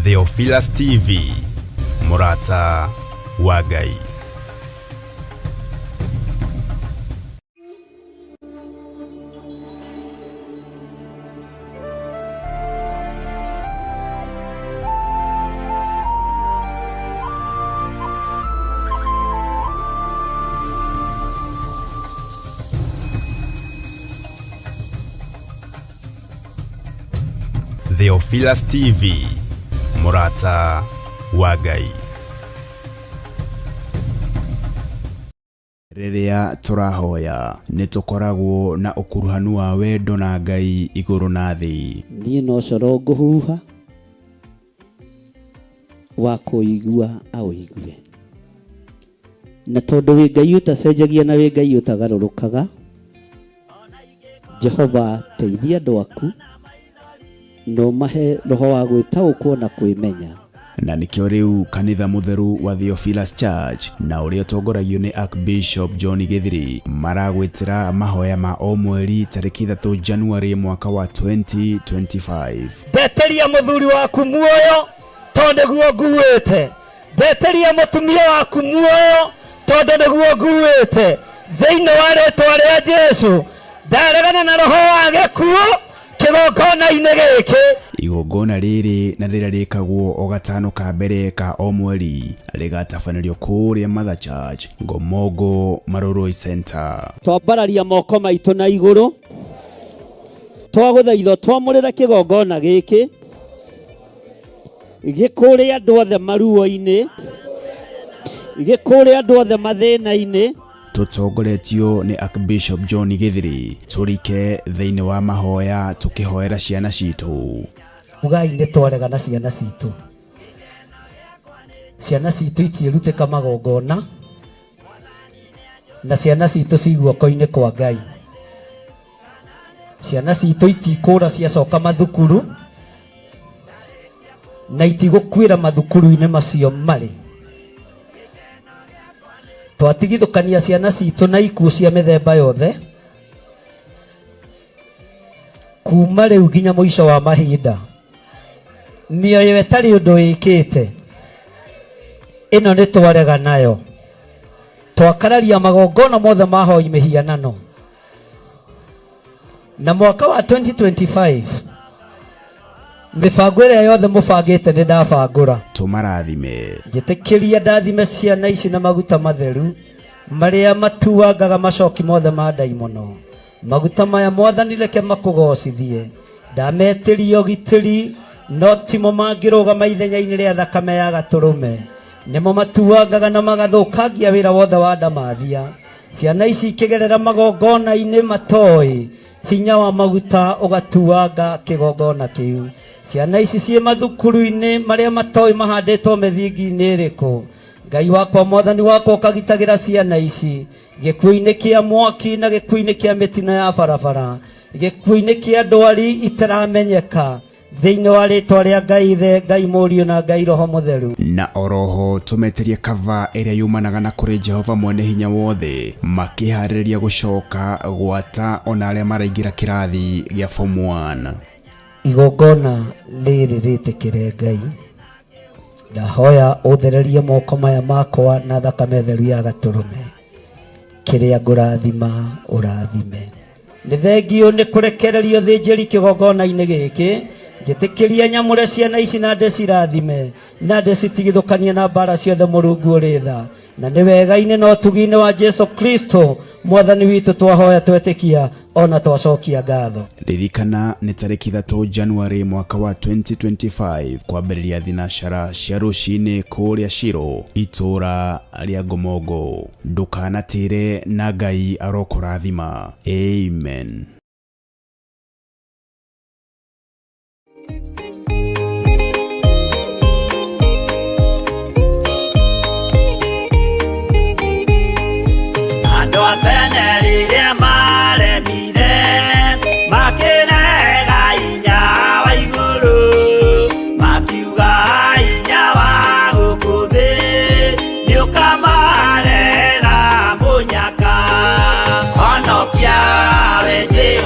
Theophilus TV, Murata wa Ngai. Theophilus TV, Murata wa Ngai. Riria turahoya nitukoragwo na ukuruhanu wa wendo na Ngai iguru na thi. Nie no coro nguhuha wa kuigua au igue. Na tondu wi Ngai utacenjagia na wi Ngai utagarurukaga. Jehova teithia andu aku no mahe roho wa gwitaũkwo na kwĩmenya. Na nikio riu kanitha mutheru wa Theophilus Church na uria tongoragio ni Archbishop John Githiri maragwitira mahoya ma o mweri tariki 3 January mwaka wa 2025. Ndeteria muthuri waku muoyo tondu guo nguite. Ndeteria mutumia waku muoyo tondu niguo nguite. Thiini wa ritwa ria Jesu ndaregana na roho wa gikuo kigongona-inĩ gĩkĩ. Igongona rĩrĩ na rĩrĩa rĩkagwo o gatano ka mbere ka o mweri rĩgatabanĩrio kũrĩa Mother Church Ngomongo Maroroi Center. Twambararia moko maitũ na igũrũ twagũthaitha twamũrĩre kĩgongona gĩkĩ gĩkũrĩa andũ othe maruo-inĩ, gĩkũrĩa andũ othe mathĩna-inĩ. Tutongoretio ni Archbishop John Githiri turike thiini wa mahoya tukihoera ciana citu. Mugai nĩ twaregana ciana citu. Ciana citu ikĩrutĩka magongona na ciana citu ciguoko-inĩ kwa Ngai. Ciana citu itikũra ciacoka mathukuru na itigũkuĩra mathukuru-inĩ macio marĩ. Twatigithũkania ciana citu na ikuũ cia mĩthemba yothe kuma rĩu nginya mũico wa mahinda. Mĩoyo ĩtarĩ ũndũ ĩkĩte ĩno nĩ twarega nayo. Twakararia magongona mothe mahoi mĩhianano. Na mwaka wa 2025 mibango ĩrĩa yothe mũbangĩte nĩ ndabangũra. Tumarathime. Njĩtĩkĩria ndathime ciana ici na maguta matheru marĩa matuangaga macoki mothe ma ndaimono. Maguta maya Mwathani reke makũgocithie. Ndametĩria ũgitĩri no timo mangĩrũgama ithenya-inĩ rĩa thakame ya gatũrũme. Nĩmo matuangaga na magathũkangia wĩra wothe wa ndamathia. Ciana ici ikĩgerera magongona-inĩ matoĩ hinya wa maguta ũgatuanga kĩgongona kĩu. Ciana ici ciĩ mathukuru-inĩ marĩa matoĩ mahandĩtwo mĩthingi-inĩ ĩrĩkũ. Ngai wakwa Mwathani wakwa ũkagitagĩra ciana ici gĩkuũ-inĩ kĩa mwaki na gĩkuũ-inĩ kĩa mĩtino ya barabara, gĩkuũ-inĩ kĩa ndwari itaramenyeka, thĩinĩ wa rĩtwa rĩa Ngai Ithe, Ngai Mũriũ na Ngai Roho Mũtheru. Na oroho tumeteria kava ĩrĩa yumanaga na kũrĩ Jehova Mwene Hinya Wothe makĩharĩrĩria gũcoka gwata ona arĩa maraingĩra kĩrathi gĩa form 1. Igongona rĩrĩ rĩtĩkĩre Ngai. Ndahoya ũthererie moko maya makwa na thakame theru ya gatũrũme. Kĩrĩa ngũrathima ũrathime. Nĩ thengio nĩ kũrekererio thĩnjĩri kĩgongona-inĩ gĩkĩ. Njĩtĩkĩria nyamũre ciana ici na ndĩcirathime na ndĩcitigithũkanie na mbara ciothe Mũrungu ũrĩ tha. Na nĩ wega-inĩ na ũtugi-inĩ wa Jesu Kristo Mwathani witũ twahoya twetĩkia ona twacokia ngatho. Ririkana nĩ tariki 3 January mwaka wa 2025 kwambĩrĩria thinacara cia rũcinĩ kũrĩa Shiro itũra rĩa Ngomongo. Ndũkanatĩre na Ngai arokũrathima. Amen. Onokia weje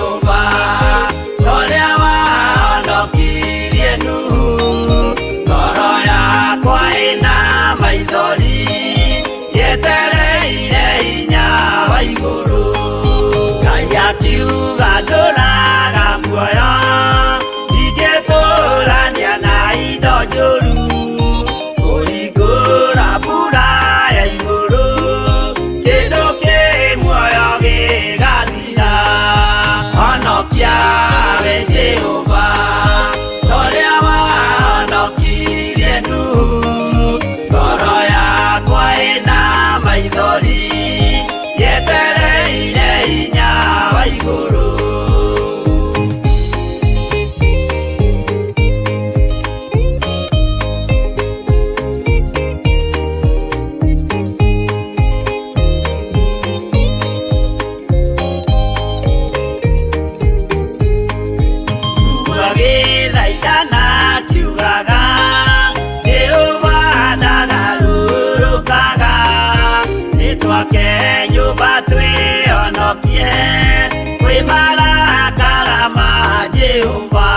Jehova,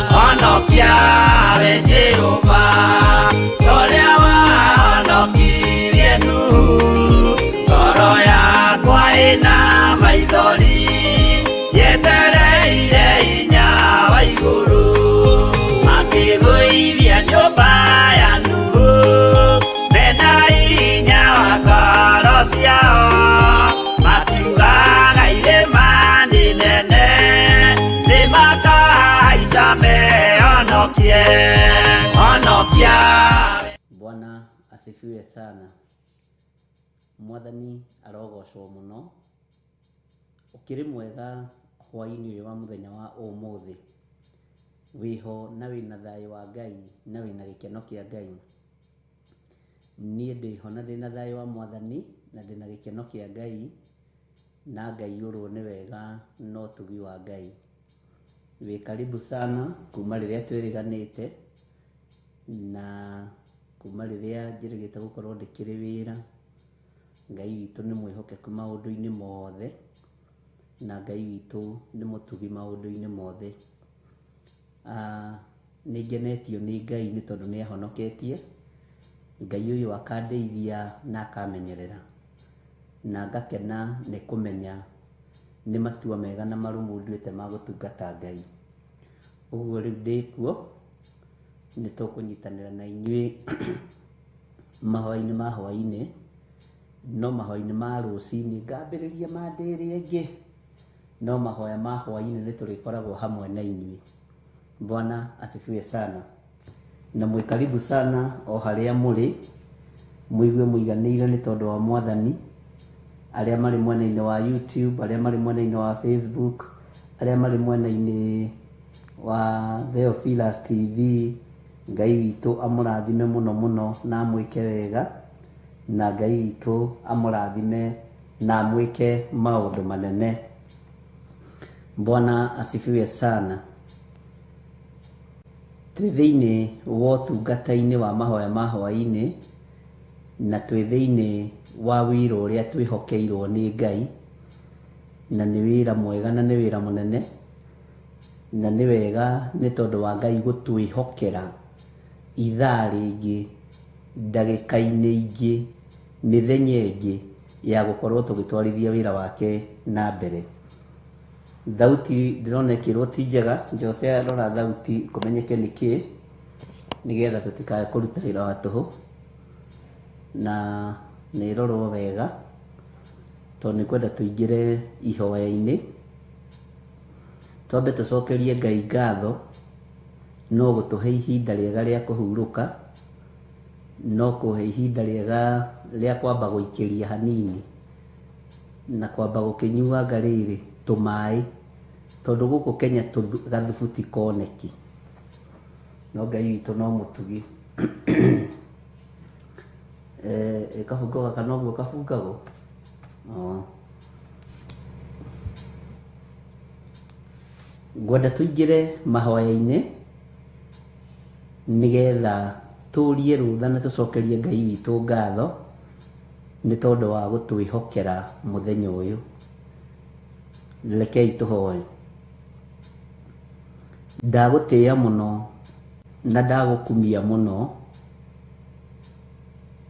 honokia we Jehova, Lorea wahonokirie Nuhu, ngoro yakwa ĩna maithori, yetereire hinya wa igũrũ, akĩgũithia nyũmba ya Nuhu, mena hinya wa ngoro ciao, makiugaga irĩma nĩ nene, nĩmakahaica mehonokie, honokia. Bwana asifiwe sana. Mwathani arogocwo muno. Ukiri mwega hwaini uyu wa muthenya wa umuthi. Wiho na wina thayo wa Ngai na wina gikeno kia Ngai. Nie ndiho na ndina thayo wa Mwathani na ndina gikeno kia Ngai, na Ngai uru ni wega no tugi wa Ngai. We karibu sana kuma riria twiriganite na kuma riria njirigite gukorwo ndikiri wira. Ngai witu ni mwihokeku maundu-ini mothe, na Ngai witu ni mutugi maundu-ini mothe. Ni ngenetio ni Ngai ni tondu ni ahonoketie. Ngai uyu akandeithia na akamenyerera, na ngakena ni kumenya ni matua mega na marumu nduite magutungata Ngai. Uguo riu ndikuo ni tukunyitanira na inyui mahoya-ini ma hwaini, no mahoya-ini ma rucini ngambiriria mandiri ingi, no mahoya ma hwaini ni turikoragwo hamwe na inyui. Bwana asifiwe sana, na mwikaribu sana o haria muri, muigue muiganire ni tondu wa Mwathani. Aria mari mwena-ini wa YouTube, aria mari mwena-ini wa Facebook, aria mari mwena-ini wa Theophilus TV, Ngai witu amurathime muno muno na mwike wega, na Ngai witu amurathime na mwike maundu manene. Bwana asifiwe sana. Twi thiini wa utungata-ini wa mahoya ma hwaini, na twi thiini wa wira uria twihokeirwo ni Ngai, na ni wira mwega na ni wira munene, na ni wega ni tondu wa Ngai gutwihokera ithaa ringi, ndagika-ini ingi, mithenya ingi ya gukorwo tugitwarithia wira wake na mbere. Thauti ndironekirwo ti njega, Jose rora thauti kumenyeke niki, nigetha tutikae kuruta wira wa tuhu, na ni rorwo wega tondu nikwenda tuingire ihoya-ini. Twambe tucokerie Ngai ngatho no gutuhe ihinda riega ria kuhuruka, no kuhe ihinda riega ria kwamba guikiria hanini na kwamba gukinyuanga riri tumai, tondu guku Kenya gathubu tikoneki, no Ngai witu no mutugi. Kafungaga kana uguo kafungago. Ngwenda tuingire mahoya-ini nigetha turie rutha na tucokerie Ngai witu ngatho ni tondu wa gutwihokera muthenya uyu. Rekei tuhoye. Ndagutia muno na ndagukumia muno,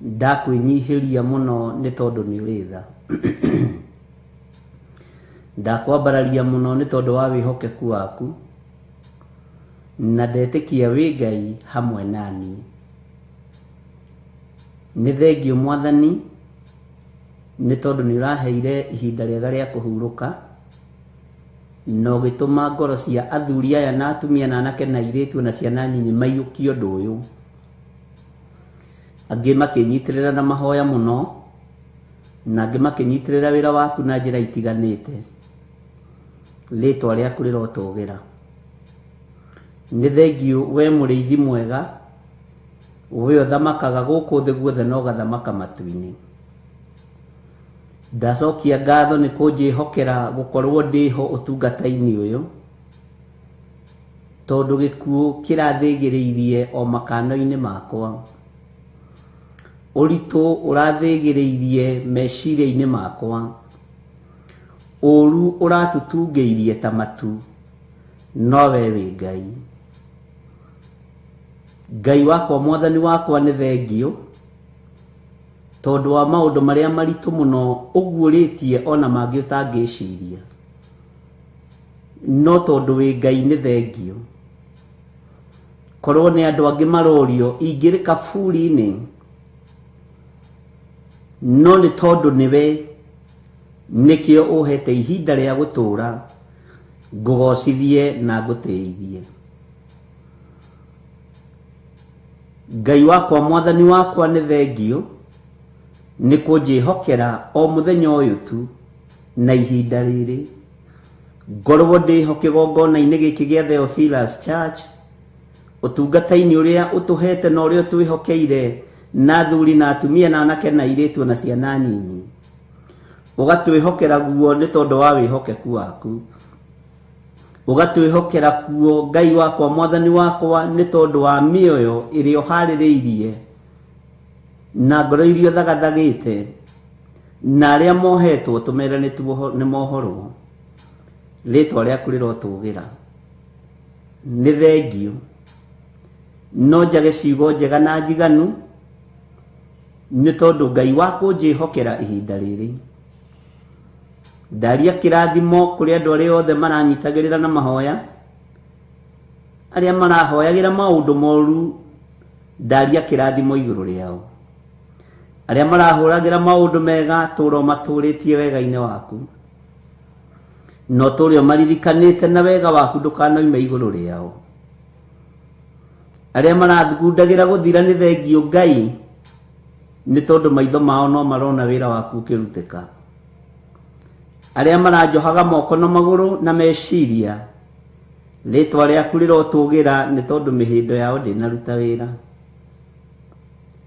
ndakwinyihiria muno ni tondu ni uritha. Ndakwambararia muno ni tondu wa wihokeku waku, na ndetikia wi Ngai hamwe nani. Ni thengio Mwathani ni tondu ni uraheire ihinda riega ria kuhuruka, no gituma ngoro cia athuri aya na atumia na anake na airitu na ciana nyinyi maiyukie undu uyu. Angi makinyitirira na mahoya muno, na angi makinyitirira wira waku na njira itiganite. Ritwa riaku rirotugira. Ni thengio we muriithi mwega, we uthamakaga guku thi guothe no gathamaka matu-ini. Ndacokia ngatho ni kunjihokera gukorwo ndiho utungata-ini uyu, tondu gikuo kirathigiriirie o makano-ini makwa, uritu urathigiriirie meciria-ini makwa, uru uratutungeirie ta matu, no we wĩ Ngai. Ngai wakwa mwathani wakwa nĩ thengio tondũ wa maũndũ marĩa maritũ mũno ũguũrĩtie ona mangĩ ũtangĩciria, no tondũ wĩ Ngai nĩ thengio. Korwo nĩ andũ angĩ marorio ingĩrĩ kaburi-inĩ, no nĩ tondũ nĩwe nĩkĩo ũhete ihinda rĩa gũtũũra ngũgocithie na ngũtĩithie. Ngai wakwa mwathani wakwa nĩ thengio nĩ kũnjĩhokera o mũthenya ũyũ tu na ihinda rĩrĩ, ngorwo ndĩho kĩgongona-inĩ gĩkĩ gĩa Theophilus Church, ũtungata-inĩ ũrĩa ũtũhete na ũrĩa twĩhokeire na athuri na atumia na anake na airĩtu na ciana nyinyi. Ũgatwĩhokera guo nĩ tondũ wa wĩhokeku waku, ũgatwĩhokera kuo Ngai wakwa mwathani wakwa nĩ tondũ wa mĩoyo ĩrĩa ũharĩrĩirie na ngoro iria thagathagĩte na arĩa mohetwo tũmere nĩ mohorwo. Rĩtwa rĩaku rĩrotũgĩra, nĩ thengio. No njage ciugo njega na njiganu nĩ tondũ Ngai wakwa ũnjĩhokera ihinda rĩrĩ. Ndaria kĩrathimo kũrĩ andũ arĩa othe maranyitagĩrĩra na mahoya, arĩa marahoyagĩra maũndũ moru, ndaria kĩrathimo igũrũ rĩao. Arĩa marahũragĩra maũndũ mega, tũũra matũrĩtie wega-inĩ waku, no tũũre maririkanĩte na wega waku ndũkanoime igũrũ rĩao. Arĩa marathugundagĩra gũthira nĩ thengio Ngai, nĩ tondũ maitho mao no marona wĩra waku ũkĩrutĩka. Arĩa maranjohaga moko na magũrũ na meciria, rĩtwa rĩaku rĩrotũgĩra nĩ tondũ mĩhĩndo yao ndĩnaruta wĩra.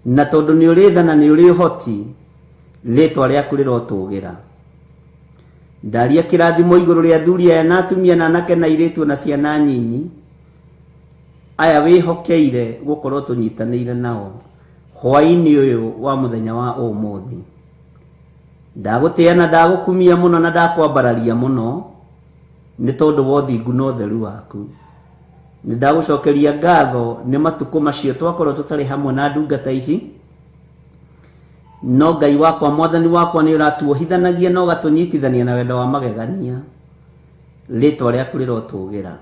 Na tondũ nĩ ũrĩ tha na nĩ ũrĩ ũhoti, rĩtwa rĩaku rĩrotũgĩra. Ndaria kĩrathimo igũrũ rĩa athuri aya na atumia na anake na airĩtu na ciana nyinyi, aya wĩhokeire gũkorwo tũnyitanĩire nao hwaĩ-inĩ ũyũ wa mũthenya wa ũmũthĩ. Ndagũtĩĩa na ndagũkumia mũno na ndakwambararia mũno nĩ tondũ wa ũthingu na ũtheru waku. Nĩ ndagũcokeria ngatho nĩ matukũ macio twakorwo tũtarĩ hamwe na ndungata ici, no Ngai wakwa mwathani wakwa nĩ ũratuohithanagia na ũgatũnyitithania na wendo wa magegania. Rĩtwa rĩaku rĩrotũgĩra.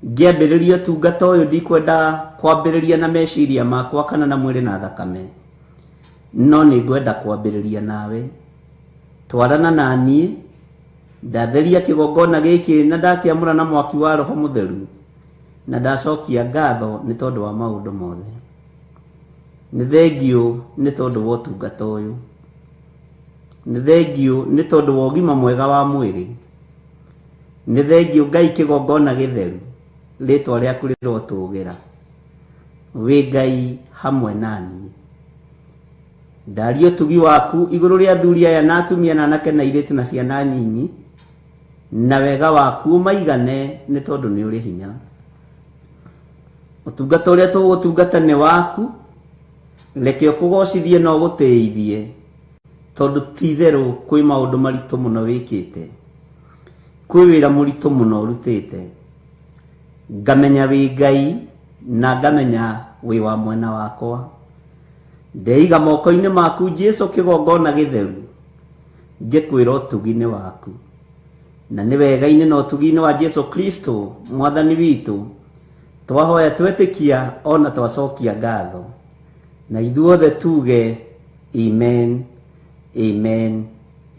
Ngĩambĩrĩria ũtungata ũyũ ndikwenda kwambĩrĩria na meciria makwa kana na mwĩrĩ na thakame, no nĩ ngwenda kwambĩrĩria nawe. Twarana na niĩ, ndatheria kĩgongona gĩkĩ na ndakĩamũra na mwaki wa Roho Mũtheru, na ndacokia ngatho nĩ tondũ wa maũndũ mothe. Nĩ thengio nĩ tondũ wa ũtungata ũyũ, nĩ thengio nĩ tondũ wa ũgima mwega wa mwĩrĩ, nĩ thengio Ngai kĩgongona gĩtheru. Rĩtwa rĩaku rĩrotũgĩra. Wĩ Ngai hamwe naniĩ. Ndaria ũtugi waku igũrũ rĩa athuri aya na atumia na anake na airĩtu na ciana nyinyi, na wega waku maigane nĩ tondũ nĩ ũrĩ hinya. Ũtungata ũrĩa tũgũtungata nĩ waku, reke ũkũgocithie na ũgũtĩithie, tondũ ti-itherũ kwĩ maũndũ maritũ mũno wĩkĩte, kwĩ wĩra mũritũ mũno ũrutĩte. Ngamenya wĩ Ngai na ngamenya wĩ wa mwena wakwa. Ndeiga moko-inĩ maku Jesũ kĩgongona gĩtheru, ngĩkwĩra ũtugi-inĩ waku, na nĩ wega-inĩ na ũtugi-inĩ wa Jesũ Kristo mwathani witũ twahoya twetĩkia ona twacokia ngatho, na ithuothe tuge amen, amen,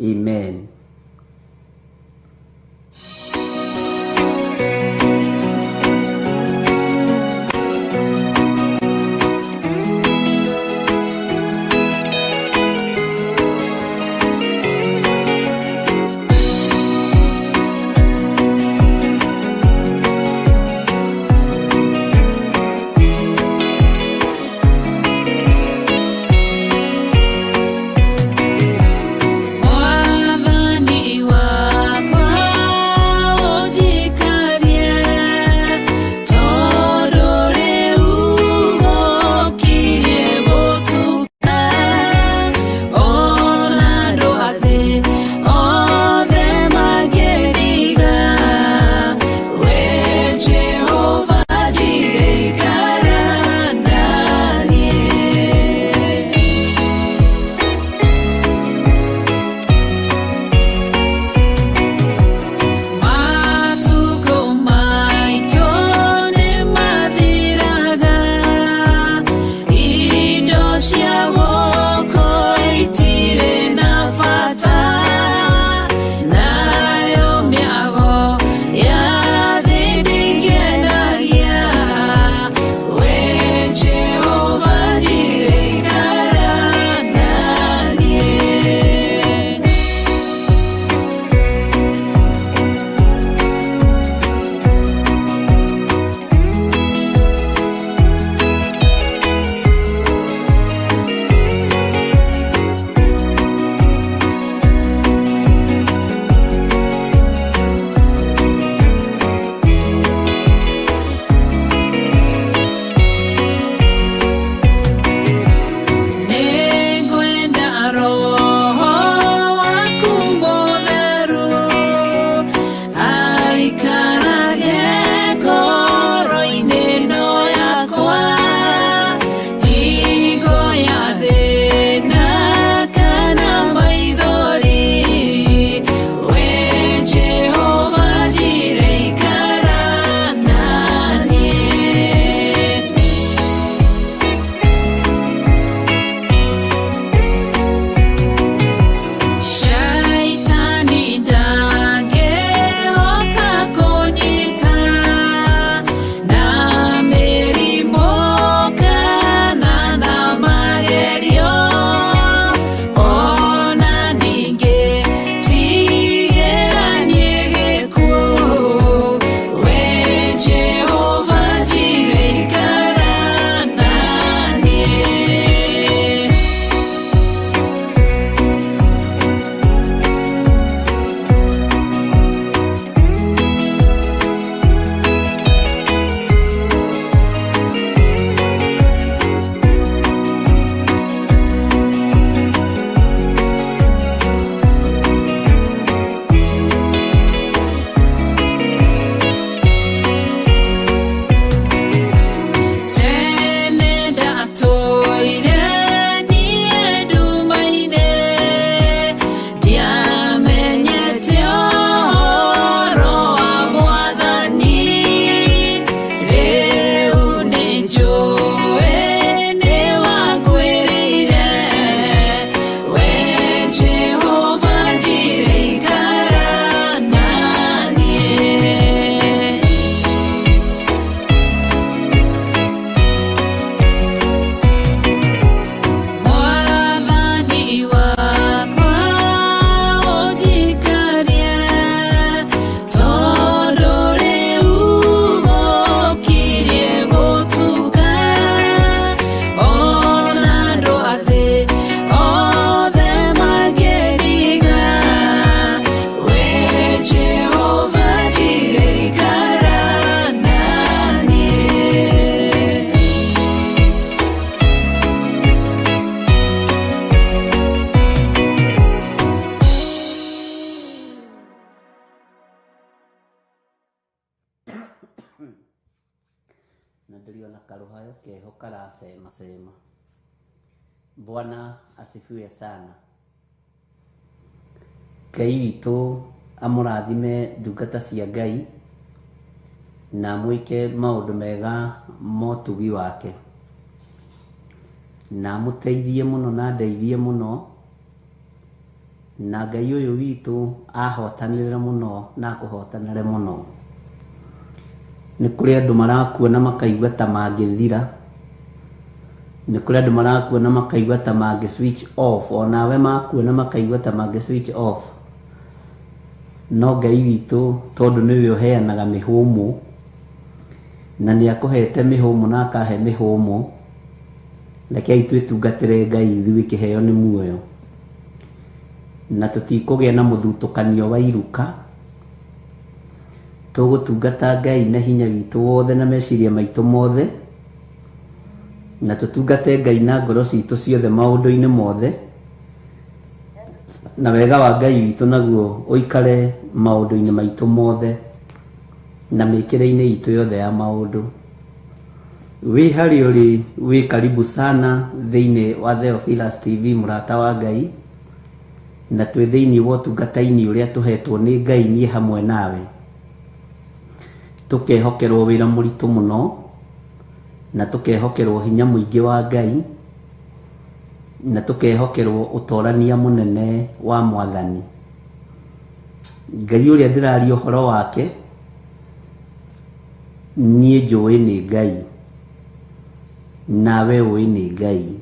amen. All the na ndĩrĩona karũhayo keho karacema cema. Bwana asifiwe sana. Ngai witũ amũrathime ndungata cia Ngai na mwĩke maũndũ mega motugi wake, na mũteithie mũno na ndeithie mũno, na Ngai ũyũ witũ ahotanĩre mũno na kũhotanĩre mũno. Nĩ kũrĩ andũ marakuona makaigua ta mangĩthira, nĩ kũrĩ andũ marakuona makaigua ta mangĩ switch off, onawe makuona makaigua ta mangĩ switch off. No Ngai witũ tondũ nĩwe ũheanaga mĩhũmũ, na nĩ akũhete mĩhũmũ na akahe mĩhũmũ, rekei twĩtungatĩre Ngai ithuĩ kĩheo nĩ muoyo, na tũtikũgĩa na mũthutũkanio wa iruka. Tũgũtungata Ngai na hinya witũ wothe na meciria maitũ mothe, na tũtungate Ngai na ngoro citũ ciothe maũndũ-inĩ mothe, na wega wa Ngai witũ naguo ũikare maũndũ-inĩ maitũ mothe na mĩkĩre-inĩ itũ yothe ya maũndũ. Wĩ harĩ ũrĩ wĩ karibu sana thĩinĩ wa Theophilus TV mũrata wa Ngai, na twĩ thĩinĩ wa ũtungata-inĩ ũrĩa tũhetwo nĩ Ngai niĩ hamwe nawe. Tũkehokerwo wĩra mũritũ mũno, na tũkehokerwo hinya mũingĩ wa Ngai, na tũkehokerwo ũtorania mũnene wa Mwathani. Ngai ũrĩa ndĩraria ũhoro wake niĩ njũĩ nĩ Ngai, nawe ũĩ nĩ Ngai.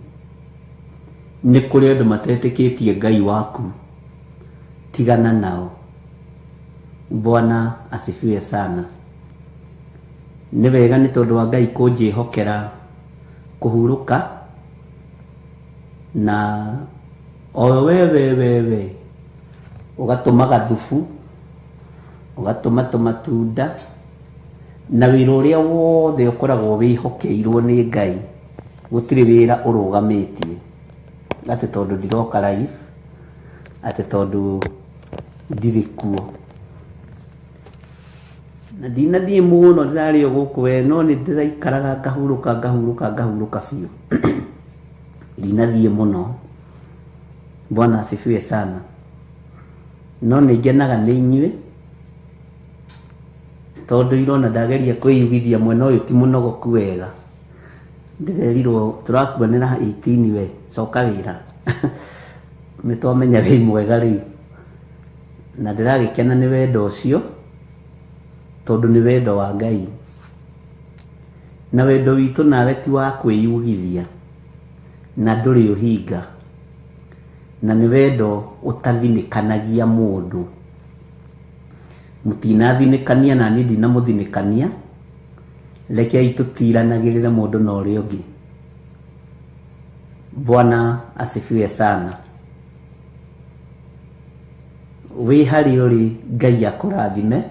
Nĩ kũrĩ andũ matetĩkĩtie Ngai waku, tigana nao. Bwana asifiwe sana. Nĩ wega nĩ tondũ wa Ngai kũnjĩhokera kũhurũka, na o wewe ũgatũma gathubu, ũgatũma tũmatunda, na wĩra ũrĩa wothe ũkoragwo wĩhokeirwo nĩ Ngai, gũtirĩ wĩra ũrũgamĩtie atĩ tondũ ndiroka live, atĩ tondũ ndirĩ kuo. Na ndinathiĩ mũno, ndĩrarĩ o gũkũ we, no nĩ ndĩraikaraga ngahurũka biũ. Ndinathiĩ mũno. Bwana asifiwe sana. No nĩ ngenaga nĩ inyuĩ, tondũ irona ndageria kwĩyugithia mwena ũyũ ti mũnogoku wega. Ndĩrerirwo tũrakuanĩra 18 we, coka wĩra. Nĩ twamenya wĩ mwega rĩu, na ndĩragĩkena nĩ wendo ũcio, tondũ nĩ wendo wa Ngai. Na wendo witũ nawe ti wa kwĩyugithia, na ndũrĩ ũhinga, na nĩ wendo ũtathinĩkanagia mũndũ. Mũtinathinĩkania na niĩ ndinamũthinĩkania, rekei tũtiranagĩrĩre mũndũ na ũrĩa ũngĩ. Bwana asifiwe sana. Wĩ harĩ ũrĩ Ngai akũrathime,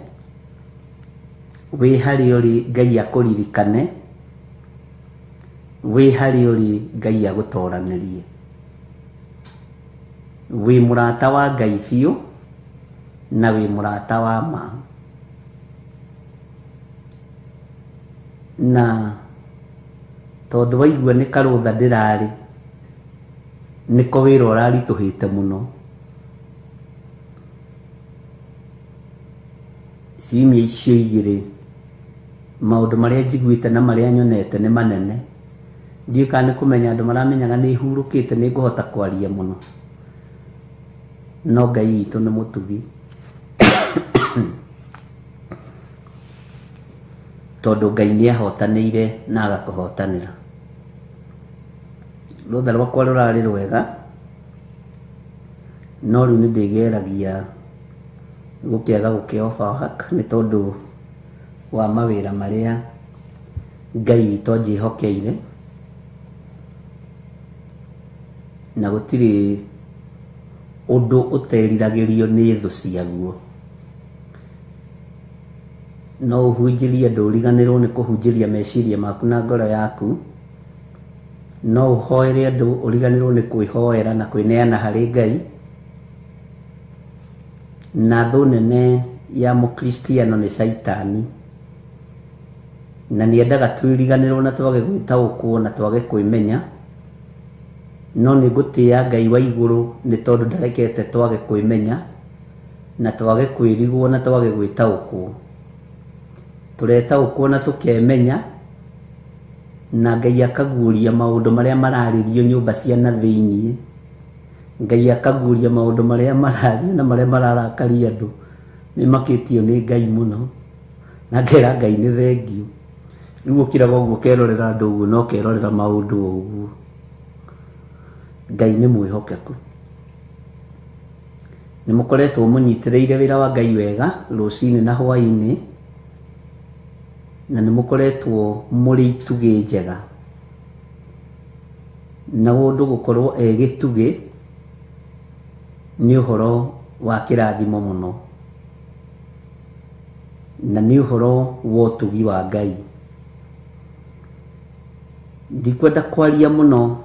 wĩ harĩ ũrĩ Ngai akũririkane, wĩ harĩ ũrĩ Ngai agũtoranĩrie. Wĩ mũrata wa Ngai biũ, na wĩ mũrata wa ma. Na tondũ waigua nĩ karũtha ndĩrarĩ, nĩko wĩra ũraritũhĩte mũno. Ciumia icio igĩrĩ, maũndũ marĩa njiguĩte na marĩa nyonete nĩ manene. Ndiũĩ kana nĩ kũmenya andũ maramenyaga nĩ hurũkĩte nĩ ngũhota kwaria mũno, no Ngai witũ nĩ mũtugi. Tondũ Ngai nĩ ahotanĩire na agakũhotanĩra. Rũtha rwakwa rũrarĩ rwega, no rĩu nĩ ndĩgeragia gũkĩaga gũkĩofa nĩ tondũ wa mawĩra marĩa Ngai witũ anjĩhokeire, na gũtirĩ ũndũ ũteriragĩrio nĩ thũ ciaguo. No ũhunjĩrie andũ ũriganĩrwo nĩ kũhunjĩria meciria maku na ngoro yaku, no ũhoere andũ ũriganĩrwo nĩ kwĩhoera na kwĩneana harĩ Ngai. Na thũ nene ya mũkristiano nĩ Saitani, na niendaga twiriganirwo na twage gwitaũkwo na twage kwĩmenya, no nĩ ngũtĩĩa Ngai wa igũrũ nĩ tondũ ndarekete twage kwĩmenya na twage kwĩrigwo na twage gwĩtaũkwo. Tũretaũkwo na tũkemenya, na Ngai akaguũria maũndũ marĩa mararĩrio nyũmba cia na thĩinĩ. Ngai akaguũria maũndũ marĩa marario na marĩa mararakaria andũ. Nĩ makĩtio nĩ Ngai mũno, na ngera Ngai nĩ thengio. Rĩu ũkĩraga ũguo kerorera andũ ũguo no kerorera maũndũ ũguo. Ngai nĩ mwĩhokeku. Nĩ mũkoretwo mũnyitĩrĩire wĩra wa Ngai wega rũcinĩ na hwaĩ-inĩ, na nĩ mũkoretwo mũrĩ itugĩ njega. Na mũndũ gũkorwo gĩtugĩ nĩ ũhoro wa kĩrathimo mũno, na nĩ ũhoro wa ũtugi wa Ngai. Ndikwenda kwaria mũno,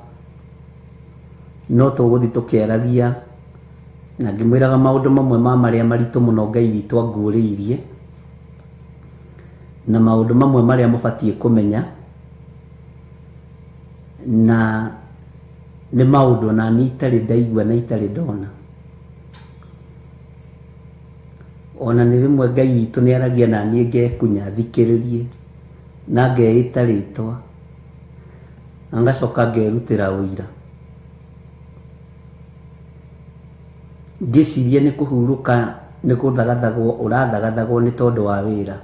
no tũgũthiĩ tũkĩaragia, na ngĩmwĩraga maũndũ mamwe ma marĩa maritũ mũno Ngai witũ anguũrĩirie, na maũndũ mamwe marĩa mũbatiĩ kũmenya, na nĩ maũndũ na niĩ itarĩ ndaigua na itarĩ ndona. Ona nĩ rĩmwe Ngai witũ nĩ aragia na niĩ ngekunya thikĩrĩrie na ngeĩta rĩtwa, ngacoka ngerutĩra ũira. Ngĩciria nĩ kũhurũka nĩ kũthagathagwo ũrathagathagwo nĩ tondũ wa wĩra.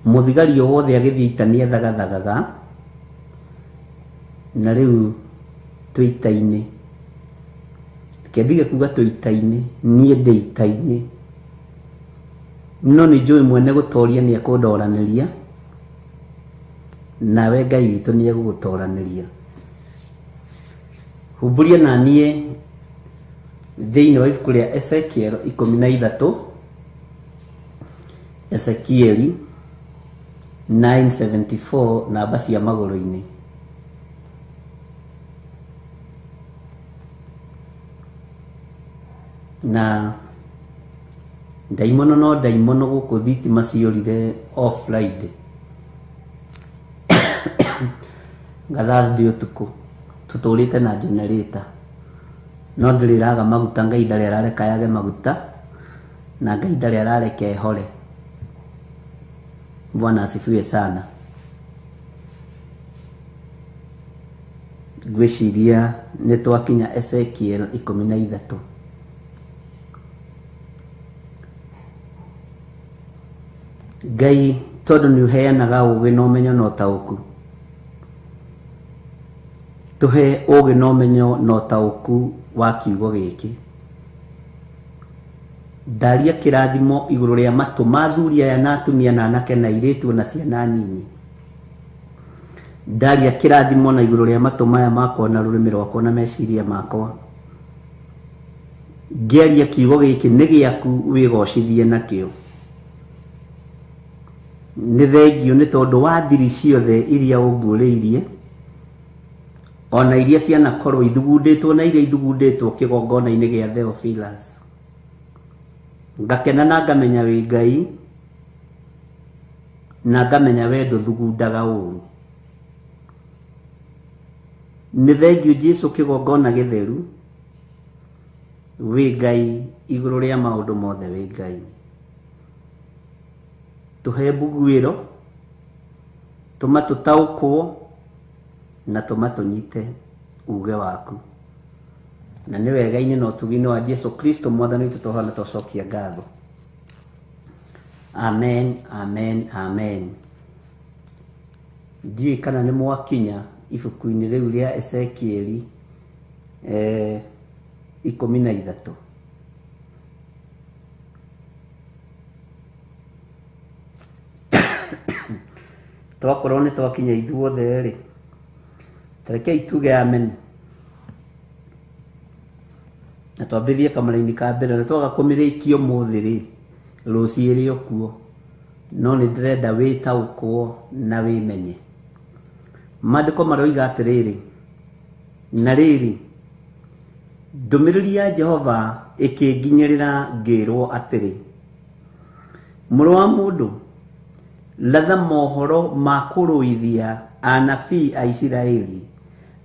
Mũthigari o wothe agĩthiĩ ita nĩ ethagathagaga, na rĩu twĩita-inĩ. Kĩndige kuga twĩita-inĩ, niĩ ndĩ ita-inĩ. No nĩ njũĩ mwene gũtoria nĩ ekũndoranĩria, nawe Ngai witũ nĩ egũgũtoranĩria. Humbũria na niĩ thĩinĩ wa ibuku rĩa Ezekiel 13, Ezekiel 9:74 namba cia magũrũ-inĩ. Na ndaimono no ndaimono gũkũ thitima ciorire o Friday Thursday ũtukũ tutũrĩte na generator, no ndĩrĩraga maguta. Ngai ndarĩ arareka yage maguta, na Ngai ndarĩ arareka ehore. Bwana asifiwe sana. Ngwĩciria nĩ twakinya Ezekiel 13. Ngai tondũ nĩ ũheanaga ũũgĩ na ũmenyo na ũtaũku, tũhe ũũgĩ na ũmenyo na ũtaũku wa kiugo gĩkĩ. Ndaria kĩrathimo igũrũ rĩa matũ ma athuri aya na atumia na anake na airĩtu na ciana nini. Ndaria kĩrathimo na igũrũ rĩa matũ maya makwa na rũrĩmĩ rwakwa na meciria makwa. Ngĩaria kiugo gĩkĩ nĩ gĩaku wĩgocithie nakĩo. Nĩ thengio nĩ tondũ wa thiri ciothe iria ũnguũrĩirie, ona iria cianakorwo ithugundĩtwo na iria ithugundĩtwo kĩgongona-inĩ gĩa Theophilus. Ngakena na ngamenya wĩ Ngai, na ngamenya we ndũthugundaga ũũru. Nĩ thengio Jesũ kĩgongona gĩtheru, wĩ Ngai igũrũ rĩa maũndũ mothe wĩ Ngai. Tũhe mbuguĩro, tũma tũtaũkwo na tũma tũnyite uge waku. Na nĩ wega-inĩ na ũtugi-inĩ wa Jesũ Kristo mwathani witũ tũhoya na tũcokia ngatho. Amen, amen, amen. Ndiũĩ kana nĩ mwakinya ibuku-inĩ rĩu rĩa Ezekiel 13. Twakorwo nĩ twakinya ithuothe rĩ, tarekei tuge amen, na twambĩrĩrie kamara-inĩ ka mbere. Na twaga kũmĩrĩkia ũmũthĩ rĩ, rũciũ ĩrĩ o kuo, no nĩ ndĩrenda wĩtaũkwo na wĩmenye. Maandĩko maroiga atĩrĩrĩ, na rĩrĩ ndũmĩrĩri ya Jehova ĩkĩnginyĩrĩra ngĩrwo atĩrĩ, mũrũ wa mũndũ, ratha mohoro ma kuruithia anabii a Isiraeli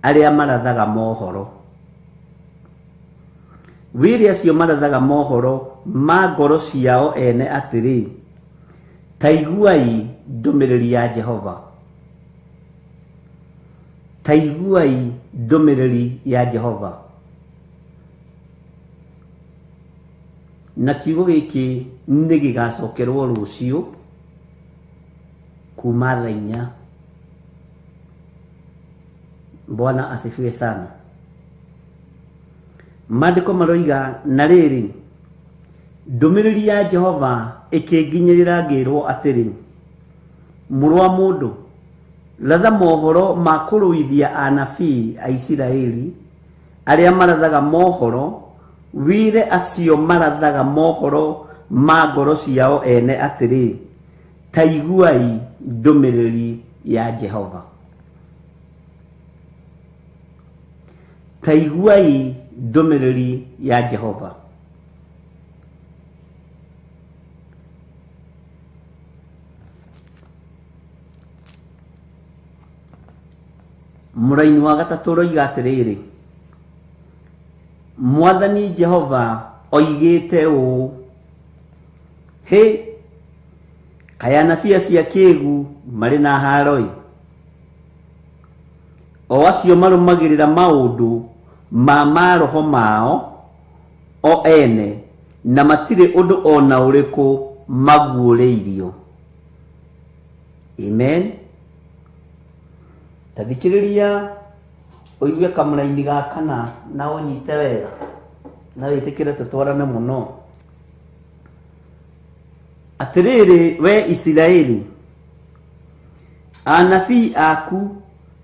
aria marathaga mohoro. Wiri acio marathaga mohoro ma ngoro ciao ene atiri, taiguai ndumiriri ya Jehova, taiguai ndumiriri ya Jehova. Na kiugo giki nĩ gigacokerwo rũciũ kuma thaa 4. Bwana asifiwe sana. Maandĩko maroiga na rĩrĩ, ndũmĩrĩri ya Jehova ĩkĩnginyĩrĩra ngĩrwo atĩrĩ, mũrũ wa mũndũ, ratha mohoro ma kũrũithia anabii a Isiraeli arĩa marathaga mohoro, wire acio marathaga mohoro ma ngoro ciao ene atĩrĩ, taiguai ndũmĩrĩri ya Jehova, taiguai ndũmĩrĩri ya Jehova. Mũraini wa gatatũ roiga atĩrĩrĩ, Mwathani Jehova oigĩte ũũ, hĩ, kaya anabii cia kĩĩgu marĩ na haroi, o acio marũmagĩrĩra maũndũ ma maroho mao o ene na matirĩ ũndũ ona ũrĩkũ maguũrĩirio. Amen. Tathikĩrĩria ũigue kamũraini gakana na ũnyite wega na wĩtĩkĩre tũtwarane mũno. Atĩrĩrĩ we Isiraeli, anabii aku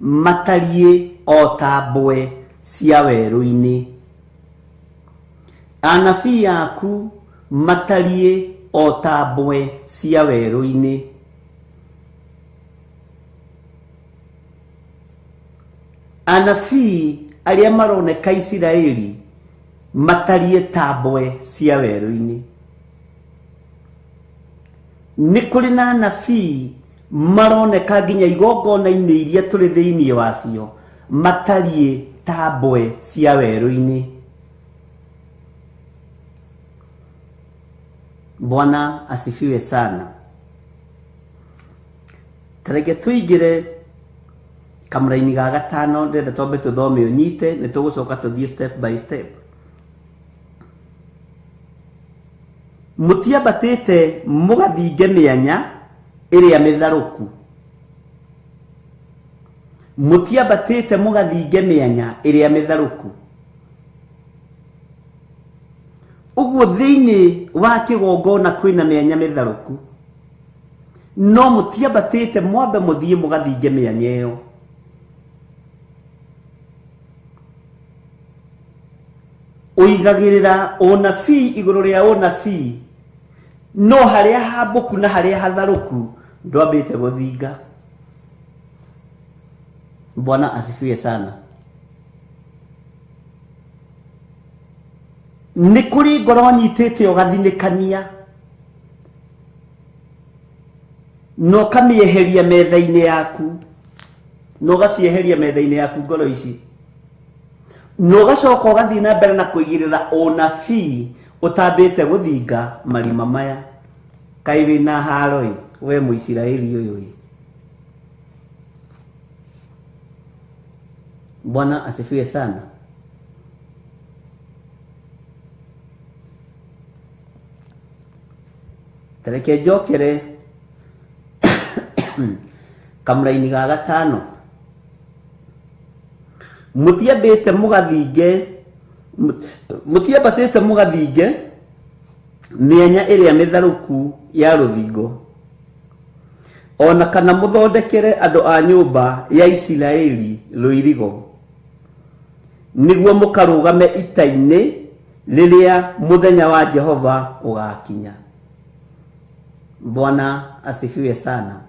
matariĩ o ta mbwe cia werũ-inĩ, anabii aku matariĩ o ta mbwe cia werũ-inĩ. Anabii arĩa maroneka Isiraeli matariĩ ta mbwe cia werũ-inĩ. Nĩ kũrĩ na anabii maroneka nginya igongona-inĩ iria tũrĩ thĩinĩ wacio matariĩ ta mbwe cia werũ-inĩ. Bwana asifiwe sana. Tareke tuingĩre kamũraini ga gatano, ndĩrenda twambe tũthome ũnyite, nĩ tũgũcoka tũthiĩ step by step. Mũtiambatĩte mũgathinge mĩanya ĩrĩa mĩtharũku, mũtiambatĩte mũgathinge mĩanya ĩrĩa mĩtharũku. Ũguo thĩinĩ wa kĩgongona kwĩna mĩanya mĩtharũku, no mũtiambatĩte mwambe mũthiĩ mũgathinge mĩanya ĩyo. Ũigagĩrĩra ũnabii igũrũ rĩa ũnabii, no harĩa hambũku na harĩa hatharũku ndwambĩte gũthinga. Bwana asifiwe sana. Nĩ kũrĩ ngoro nyitĩte ũgathinĩkania, no kamĩeheria metha-inĩ yaku, no gacieheria metha-inĩ yaku ngoro ici, no gacoka ũgathiĩ na mbere na kũigĩrĩra ũnabii ũtambĩte gũthinga marima maya. Kaĩ wĩna haroi we Mũisiraeli ũyũ? Bwana asifiwe sana. Tareke njokere kamũraini ga gatano. Mũtiambĩte mũgathinge mĩanya ĩrĩa mĩtharũku ya rũthingo, ona kana mũthondekere andũ a nyũmba ya Isiraeli rũirigo, nĩguo mũkarũgame ita-inĩ rĩrĩa mũthenya wa Jehova ũgakinya. Bwana asifiwe sana.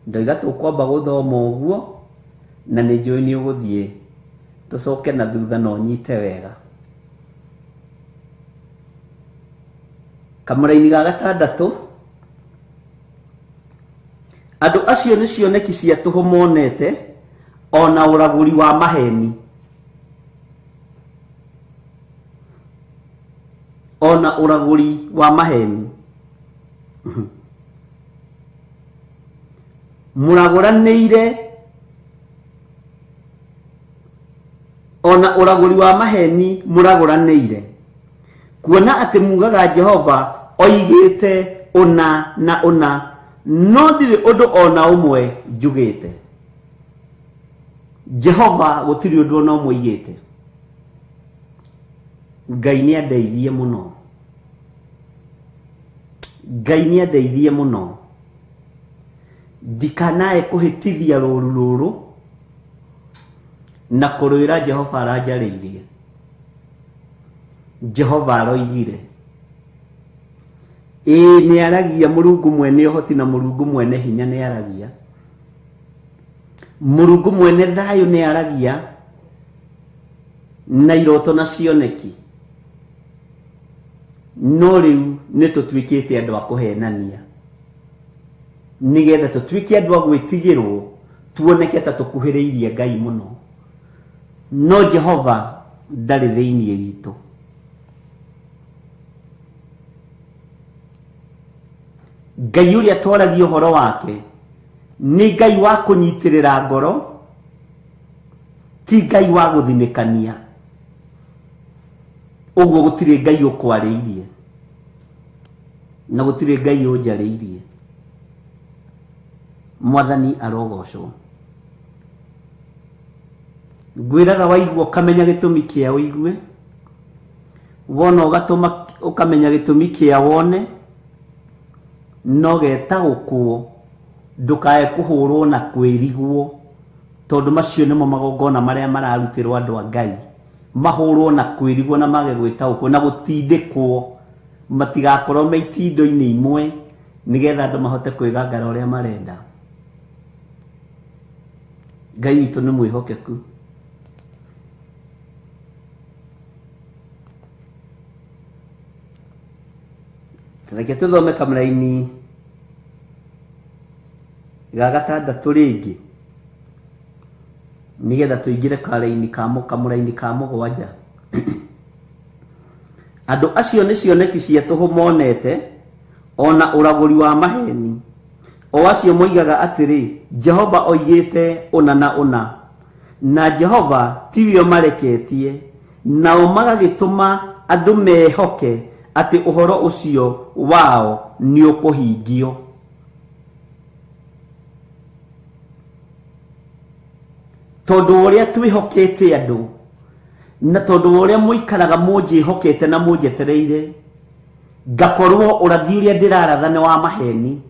Ndoiga tũkwamba gũthoma ũguo na nĩ njũĩ nĩ ũgũthiĩ, tũcoke na thutha na ũnyite wega. Kamũraini ga gatandatũ, Andu acio ni cioneki cia tuhu monete ona uraguri wa maheni. Ona uraguri wa maheni. Muraguranĩire ona uraguri wa maheni muraguranĩire kuona ati mugaga Jehova oigite ona na ona no ndiri undu ona umwe njugite. Jehova gutiri undu ona umwe igite. Ngai ni andeithie muno. Ngai ni andeithie muno. Ndikanae kuhitithia ruru na kurwira Jehova aranjariirie. Jehova aroigire. Ni aragia Murungu mwene uhoti na Murungu mwene hinya ni aragia. Murungu mwene thayo ni aragia na iroto na cioneki. No riu ni tutwikite andu a kuhenania. Nigetha tutwike andu a gwitigirwo tuoneke ta tukuhiriirie Ngai muno. No Jehova ndari thiini witu. Ngai uria twaragia uhoro wake ni Ngai wa kunyitirira ngoro, ti Ngai wa guthinikania. Uguo gutire Ngai ukwariirie na gutire Ngai unjariirie. Mwathani arogocwo. Ngwiraga waigua ukamenya gitumi kia uigue, wona ugatuma ukamenya gitumi kia wone, no geta gukuo ndukae kuhurwo na kwirigwo, tondu macio nimo magongona maria mararutirwo andu a Ngai. Mahurwo na kwirigwo na mage gwitaũkwo na gutindikwo matigakorwo me itindo-ini imwe nigetha andu mahote kwigangara uria marenda. Ngai witu ni mwihokeku. Reke tuthome kamũraini ga gatandatu ringi nigetha tuingire karaini kamũraini ka mũgwanja. Andu acio ni cioneki cia tuhu monete ona uraguri wa maheni. O acio moigaga atiri Jehova oigite ona na ona, na Jehova tiwio mareketie, nao magagituma andu mehoke ati uhoro ucio wao ni ukuhingio. Tondu uria twihokete andu na tondu uria muikaraga munjihokete na munjetereire, ngakorwo urathi uria ndiraratha ni wa maheni.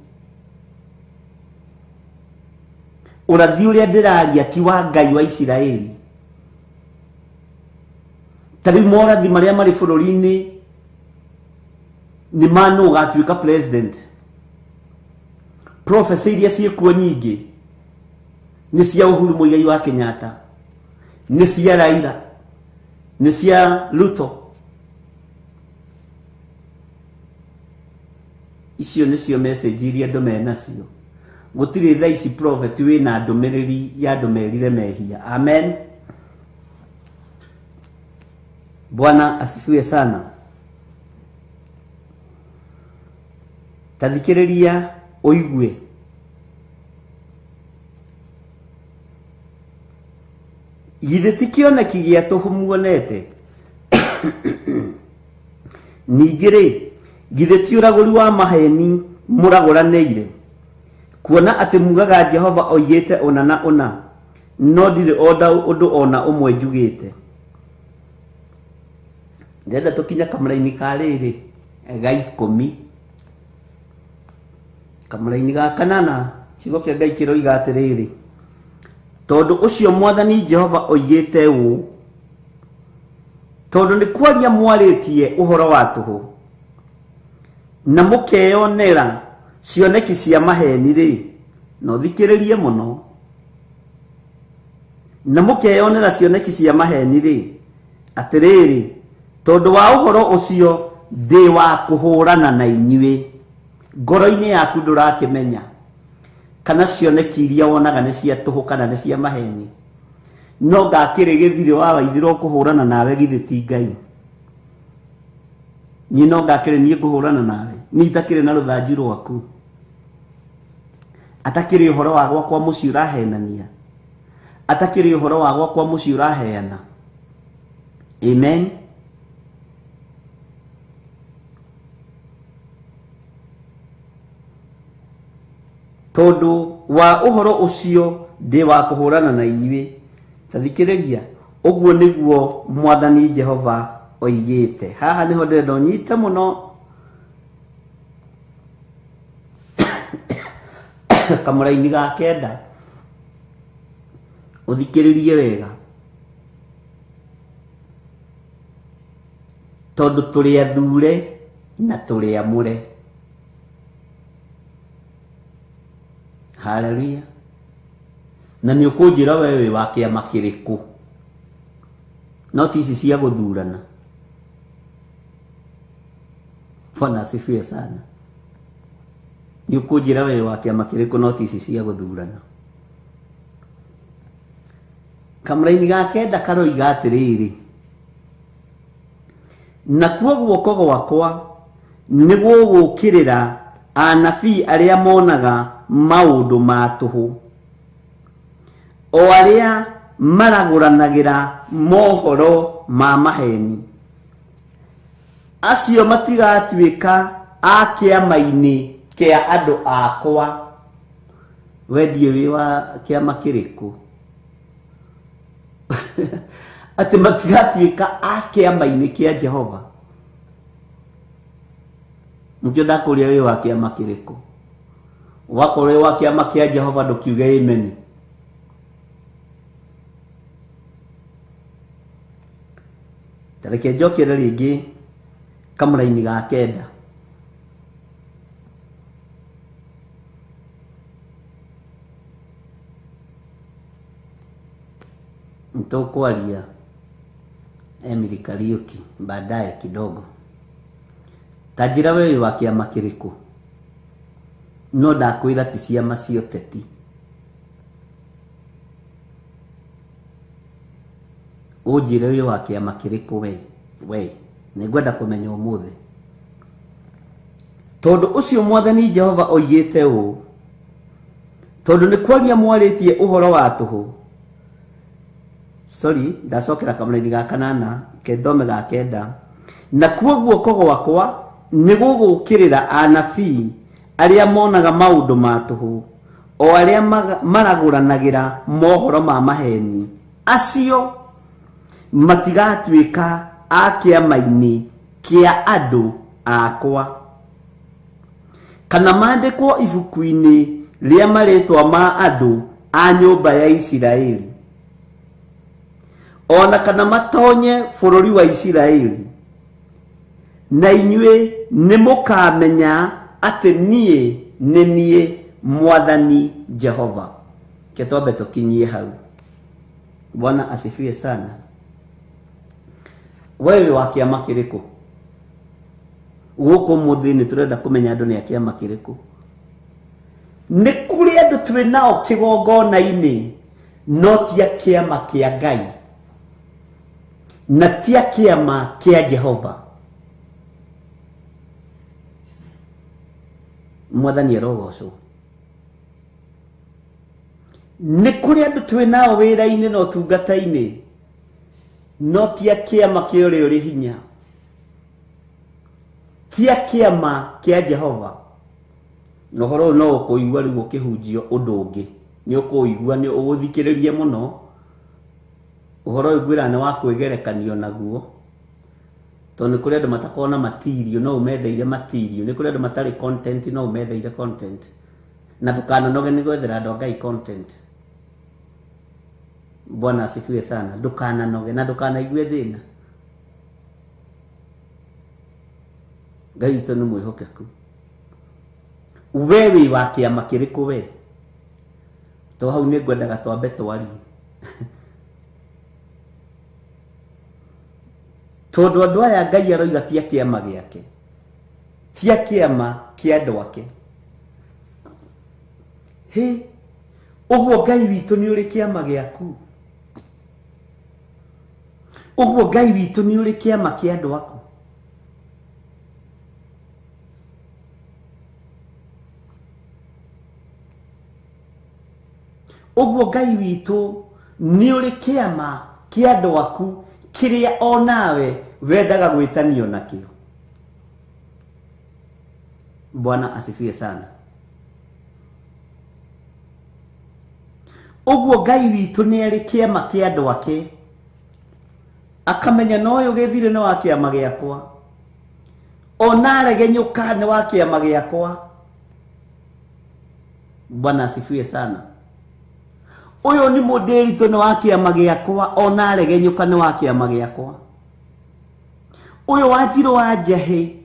Urathi uria ndiraria ti wa Ngai wa Isiraeli. Tari morathi maria mari bururi-ini ni manu ugatuika president. Profesa iria ciekuo nyingi ni cia Uhuru Muigai wa Kenyatta, ni cia Raila, ni cia Ruto. Icio nicio message iria andu menacio. Gutire thaa ici prophet wina ndumiriri ya andu merire mehia. Amen. Bwana asifiwe sana. Tathikiriria uigue. Githe ti kioneki gia tuhu muonete. Ningire githe ti uraguri wa maheni muraguranĩire, kuona ati mugaga Jehova oigite ona na ona, no ndire undu ona umwe njugite. Ndenda tukinya kamũraini ka riri ga 10. Kamũraini ga kanana kiugo kia Ngai kiroiga atiriri, tondu ucio Mwathani Jehova oigite ũ, tondu ni kwaria mwaritie uhoro wa tuhu na mukeyonera cioneki cia maheni ri, no thikiririe muno, na mukeyonera cioneki cia maheni ri, atiriri tondu wa uhoro ucio ndi wa kuhurana na inyuĩ, ngoro-ini yaku ndurakimenya, kana cioneki iria wonaga nĩ cia tũhũ kana nĩ cia maheni, no ngakĩrĩ gĩthirĩ wa Waithĩra kũhũrana nawe githĩ ti Ngai? Niĩ no ngakĩrĩ niĩ kũhũrana nawe, niĩ itakĩrĩ na rũthanju rwaku, atakĩrĩ ũhoro wa gwakwa mũciĩ ũrahenania, atakĩrĩ ũhoro wa gwakwa mũciĩ ũraheana. Amen. Tondu wa ũhoro ũcio ndĩ wa kũhũrana na inyuĩ, tathikĩrĩria, ũguo nĩguo Mwathani Jehova oigĩte. Haha nĩho ndĩrenda ũnyite mũno kamũra-inĩ ga kenda, ũthikĩrĩrie wega, tondu tũrĩ athure na tũrĩ amũre. Haleluya. Na nĩ ũkũnjĩra wewe wa kĩama kĩrĩkũ, no ti ici cia gũthurana. Bwana asifiwe sana. Nĩ ũkũnjĩra wewe wa kĩama kĩrĩkũ, no ti ici cia gũthurana. Kamũra-inĩ ga kenda karoiga atĩrĩrĩ, nakuo guoko gwakwa nĩguo gũkĩrĩra anabii arĩa monaga maũndũ ma tũhũ, o arĩa maragũranagĩra mohoro ma maheni. Acio matigatuĩka a kĩama-inĩ kĩa andũ akwa. Wendio wĩ wa kĩama kĩrĩkũ? Atĩ matigatuĩka a kĩama-inĩ kĩa Jehova. Nĩkĩo ndakũria wĩ wa kĩama kĩrĩkũ. Wakorwo wĩ wa kĩama kĩa Jehova ndũkiuge amen. Tareke njokere rĩngĩ kamũra-inĩ ga kenda. Nitokwaria Emily Kariuki baadaye kidogo. Tajira wewe wa kĩama kĩrĩkũ? No ndakwĩra ti ciama cia ũteti. Ũnjĩre wewe wa kĩama kĩrĩkũ we nĩngwenda kũmenya ũmũthĩ. Tondu ũcio Mwathani Jehova oigĩte ũũ, tondu nĩ kwaria mwarĩtie ũhoro wa tũhũ. Ndacokera kamũra-inĩ ga kanana kethome ga kenda. Nakuo guoko gwakwa nĩgũgũkĩrĩra anabii arĩa monaga maũndũ ma tũhũ, o arĩa maragũranagĩra mohoro ma maheni. Acio matigatuĩka a kĩama-inĩ kĩa andũ akwa, kana mandĩkwo ibuku-inĩ rĩa marĩtwa ma andũ a nyũmba ya Isiraeli, ona kana matonye bũrũri wa Isiraeli. Na inyuĩ nĩmũkamenya atĩ niĩ nĩ niĩ Mwathani Jehova. Ketwambe tũkinyie hau. Bwana asifiwe sana. Wewe wa kĩama kĩrĩkũ? Gũkũ mũthĩ nĩ tũrenda kũmenya andũ nĩ a kĩama kĩrĩkũ. Nĩ kũrĩ andũ twĩ nao kĩgongona-inĩ, no ti a kĩama kĩa Ngai, na ti a kĩama kĩa Jehova. Mwathani arogocwo. Nĩ kũrĩ andũ twĩ nao wĩra-inĩ na ũtungata-inĩ, no ti a kĩama kĩa ũrĩa ũrĩ hinya, ti a kĩama kĩa Jehova. Na ũhoro ũyũ no ũkũigua rĩu ũkĩhunjio ũndũ ũngĩ, nĩ ũkũigua, nĩ ũgũthikĩrĩrie mũno. Ũhoro ũyũ ngwĩra nĩ wa kwĩgerekanio naguo, tondũ nĩ kũrĩ andũ matakorwo na material, no ũmetheire material. Nĩ kũrĩ andũ matarĩ content, no ũmetheire content. Na ndũkananoge nĩ gwethera andũ a Ngai content. Bwana asifiwe sana. Ndũkananoge na ndũkanaigue thĩna. Ngai witũ nĩ mwĩhokeku. We wĩ wa kĩama kĩrĩkũ we? To hau nĩ ngwendaga twambe twarie. Tondu andũ aya Ngai aroiga ti a kĩama gĩake, ti a kĩama kĩa andũ ake. he uguo Ngai witũ nĩ ũrĩ kĩama gĩaku, uguo Ngai witũ nĩ ũrĩ kĩama kĩa andũ aku. Uguo Ngai witũ nĩ ũrĩ kĩama kĩa andũ aku kĩrĩa o nawe wendaga gwĩtanio nakĩo. Bwana asifiwe sana. Uguo Ngai witũ nĩ arĩ kĩama kĩa andũ ake, akamenya no ũyũ gĩthire nĩ wa kĩama gĩakwa, ona aregenyũka nĩ wa kĩama gĩakwa. Bwana asifiwe sana. Uyu ni mũndĩritũ nĩ wa kĩama gĩakwa, ona aregenyũka nĩ wa kĩama gĩakwa. Uyu Wanjirũ wa Njahĩ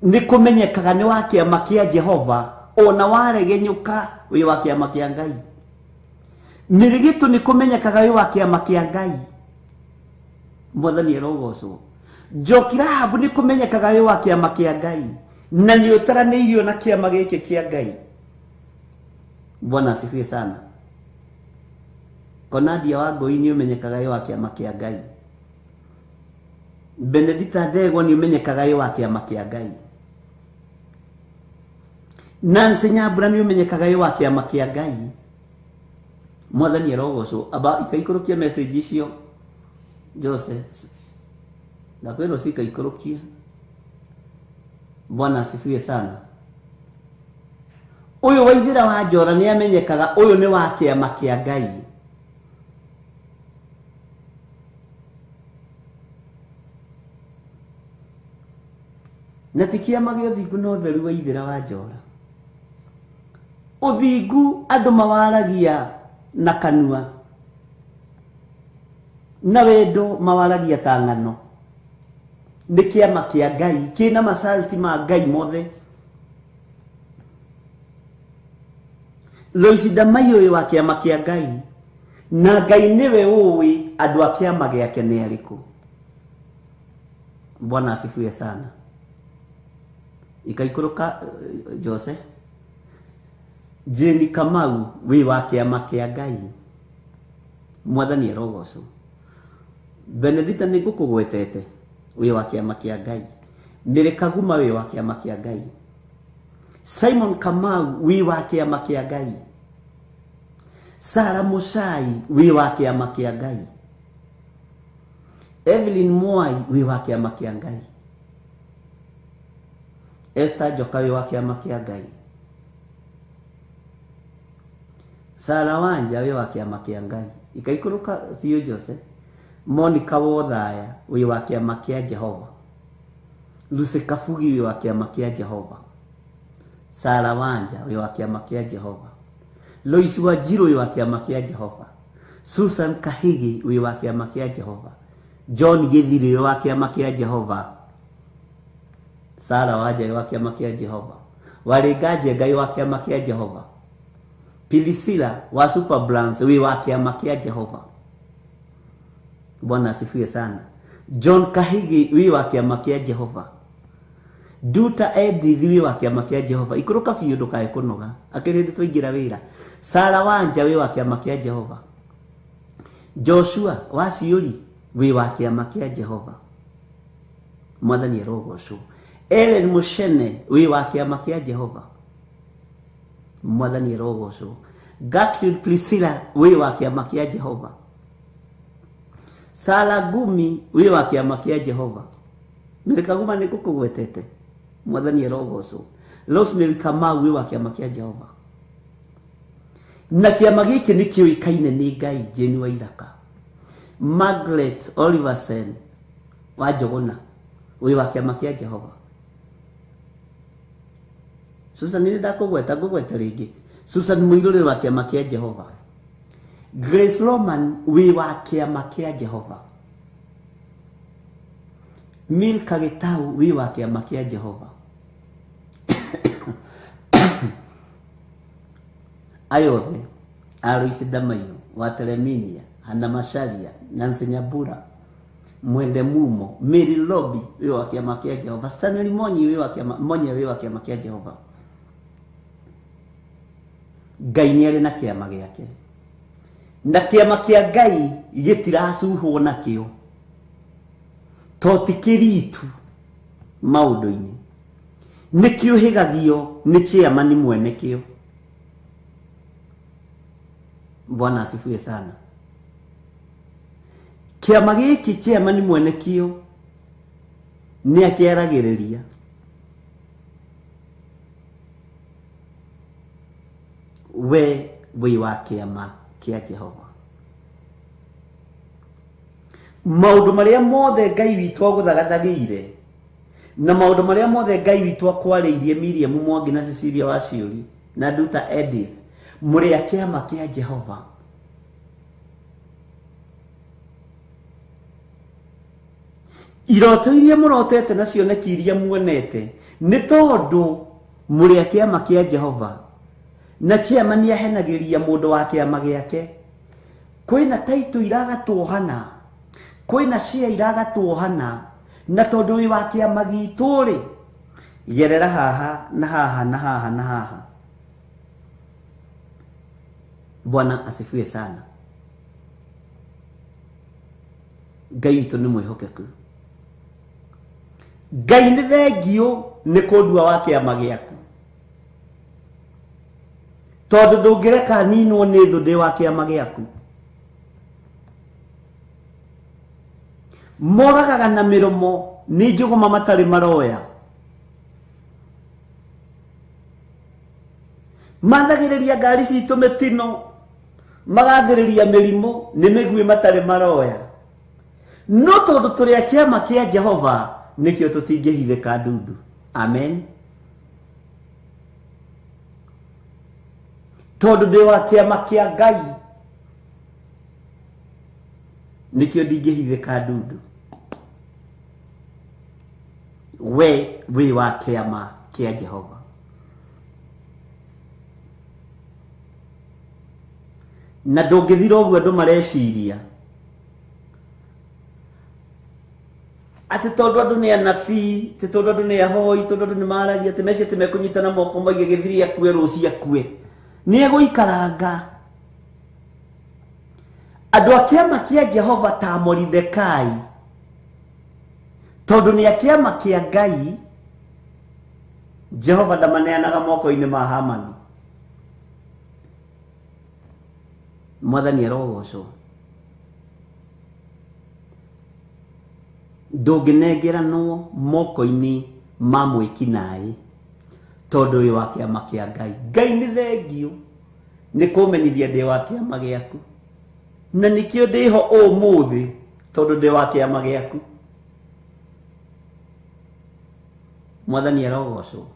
nĩ kũmenyekaga nĩ wa kĩama kĩa Jehova, ona waregenyũka wĩ wa kĩama kĩa Ngai. Mĩrigitũ nĩ kũmenyekaga wĩ wa kĩama kĩa Ngai. Mwathani arogocwo. Njoki Rahabu nĩ kũmenyekaga wĩ wa kĩama kĩa Ngai, na nĩ ũtaranĩirio na kĩama gĩkĩ kĩa Ngai. Bwana asifiwe sana. Konadia wa Ngũi nĩ ũmenyekaga wĩ wa kĩama kĩa Ngai. Benedita Ndegwa nĩ ũmenyekaga wĩ wa kĩama kĩa Ngai. Nancy Nyambura nĩ ũmenyekaga wĩ wa kĩama kĩa Ngai. Mwathani arogocwo. Aba ikaikũrũkia message icio Joseph. Na kwelo sika ikaikũrũkia. Bwana asifiwe sana. Uyu Waithĩra wa Njora nĩ amenyekaga uyu nĩ wa kĩama kĩa Ngai. Na ti kĩama gĩa ũthingu no ũtheru Waithĩra wa Njora. Ũthingu andũ mawaragia na kanua, na wendo mawaragia ta ng'ano. Nĩ kĩama kĩa Ngai kĩna masalti ma Ngai mothe. Loisi Ndamaiyo wĩ wa kĩama kĩa Ngai, na Ngai nĩwe ũĩ andũ a kĩama gĩake nĩ arĩkũ. Bwana asifiwe sana. Ikaikũrũka Jose. Jeni Kamau wĩ wa kĩama kĩa Ngai. Mwathani arogocwo. Benedita nĩ ngũkũgwetete wĩ wa kĩama kĩa Ngai. Mĩrĩ Kaguma wĩ wa kĩama kĩa Ngai. Simon Kamau wĩ wa kĩama kĩa Ngai. Sara Muchai wĩ wa kĩama kĩa Ngai. Evelyn Mwai wĩ wa kĩama kĩa Ngai. Esther Njoka wĩ wa kĩama kĩa Ngai. Sara Wanja wĩ wa kĩama kĩa Ngai. Ikaikũrũka biũ Jose. Monica Wothaya wĩ wa kĩama kĩa Jehova. Lucy Kabugi wĩ wa kĩama kĩa Jehova. Sara Wanja wĩ wa kĩama kĩa Jehova. Lois Wanjirũ wĩ wa kĩama kĩa Jehova. Susan Kahigi wĩ wa kĩama kĩa Jehova. John Githiri wĩ wa kĩama kĩa Jehova. Sara Wanja wĩ wa kĩama kĩa Jehova. Warĩnga Njenga wĩ wa kĩama kĩa Jehova. Pilisila wa Super Brands wĩ wa kĩama kĩa Jehova. Bwana asifiwe sana. John Kahigi wĩ wa kĩama kĩa Jehova. Duta Edith wĩ wa kĩama kĩa Jehova. Ikũrũka biũ ndũkae kũnoga. Akĩrĩ twaingĩra wĩra. Sara Wanja wĩ wa kĩama kĩa Jehova. Joshua wa Ciuri wĩ wa kĩama kĩa Jehova. Mwathani arogocwo. Ellen Muchene wĩ wa kĩama kĩa Jehova. Mwathani arogocwo. Gertrude Priscilla wĩ wa kĩama kĩa Jehova. Sara Gumi wĩ wa kĩama kĩa Jehova. Mĩrĩ Kaguma nĩ ngũkũgwetete. Mwathani arogocwo. Rosemary Kamau wĩ wa kĩama kĩa Jehova. Na kĩama gĩkĩ nĩ kĩũĩkaine nĩ Ngai. Jeni Waithaka. Margaret Oliversen wa Njũgũna wĩ wa kĩama kĩa Jehova. Susan nĩ ndakũgweta ngũgweta rĩngĩ. Susan Mũirũ wĩ wa kĩama kĩa Jehova. Grace Roman wĩ wa kĩama kĩa Jehova. Milka Gĩtaũ wĩ wa kĩama kĩa Jehova. Ayothe Lois Ndamaiyo wa Tereminia, Hannah Macharia, Nancy Nyambura, Mwende Mumo, Mary Lobby wĩ wa kĩama kĩa Jehova. Stanley Monyi wĩ wa kĩama Kĩa Jehova. Ngai nĩ arĩ na kĩama gĩake, na kĩama kĩa Ngai gĩtiracuhwo nakĩo, to ti kĩritu maũndũ-inĩ, nĩ kĩũhĩgagio nĩ chairman mwene kĩo. Bwana asifiwe sana. Kĩama gĩkĩ chairman mwene kĩo nĩ akĩaragĩrĩria, we wĩ wa kĩama kĩa Jehova. Maũndũ marĩa mothe Ngai witũ agũthagathagĩire, na maũndũ marĩa mothe Ngai witũ akwarĩirie Miriam Mwangi na Cecilia Waciuri na Nduta Edith, mũrĩ a kĩama kĩa Jehova. Iroto iria mũrotete na cioneki iria muonete nĩ tondũ mũrĩ a kĩama kĩa Jehova, na chairman ahenagĩria mũndũ wa kĩama gĩake. Kwĩna taito iragatwo hana, kwĩna share iragatwo hana, na tondũ wĩ wa kĩama gitũ rĩ, gerera haha na haha na haha na haha. Bwana asifiwe sana. Ngai witũ nĩ mwĩhokeku. Ngai nĩ thengio nĩ kũndua wa kĩama gĩaku, tondũ ndũngĩreka ninwo nĩ thũ ndĩ wa kĩama gĩaku. Moragaga na mĩromo nĩ njũgũma matarĩ maroya, mathagĩrĩria ngari citũ mĩtino, magathĩrĩria mĩrimũ nĩ mĩguĩ matarĩ maroya. No tondũ tũrĩ a kĩama kĩa Jehova nĩkĩo tũtingĩhithĩka ndundu. Amen. Tondũ ndĩ wa kĩama kĩa Ngai nĩkĩo ndingĩhithĩka ndundu. We wĩ wa kĩama kĩa Jehova. Na ndũngĩthira ũguo andũ mareciria atĩ tondũ andũ nĩ anabii, atĩ tondũ andũ nĩ ahoi, tondũ andũ nĩ maragia atĩ meci atĩ mekũnyitana moko maige gĩthiri akue rũciũ akue, nĩ egũikaranga. Andũ a kĩama kĩa Jehova ta Moridekai, tondũ nĩ a kĩama kĩa Ngai, Jehova ndamaneanaga moko-inĩ ma Hamani. Mwathani arogocwo. Ndũngĩnengeranwo moko-inĩ ma mwĩkinaĩ, tondũ wĩ wa kĩama kĩa Ngai. Ngai nĩ thengio nĩ kũmenyithia ndĩ wa kĩama gĩaku, na nĩkĩo ndĩho ũmũthĩ, tondũ ndĩ wa kĩama gĩaku. Mwathani arogocwo.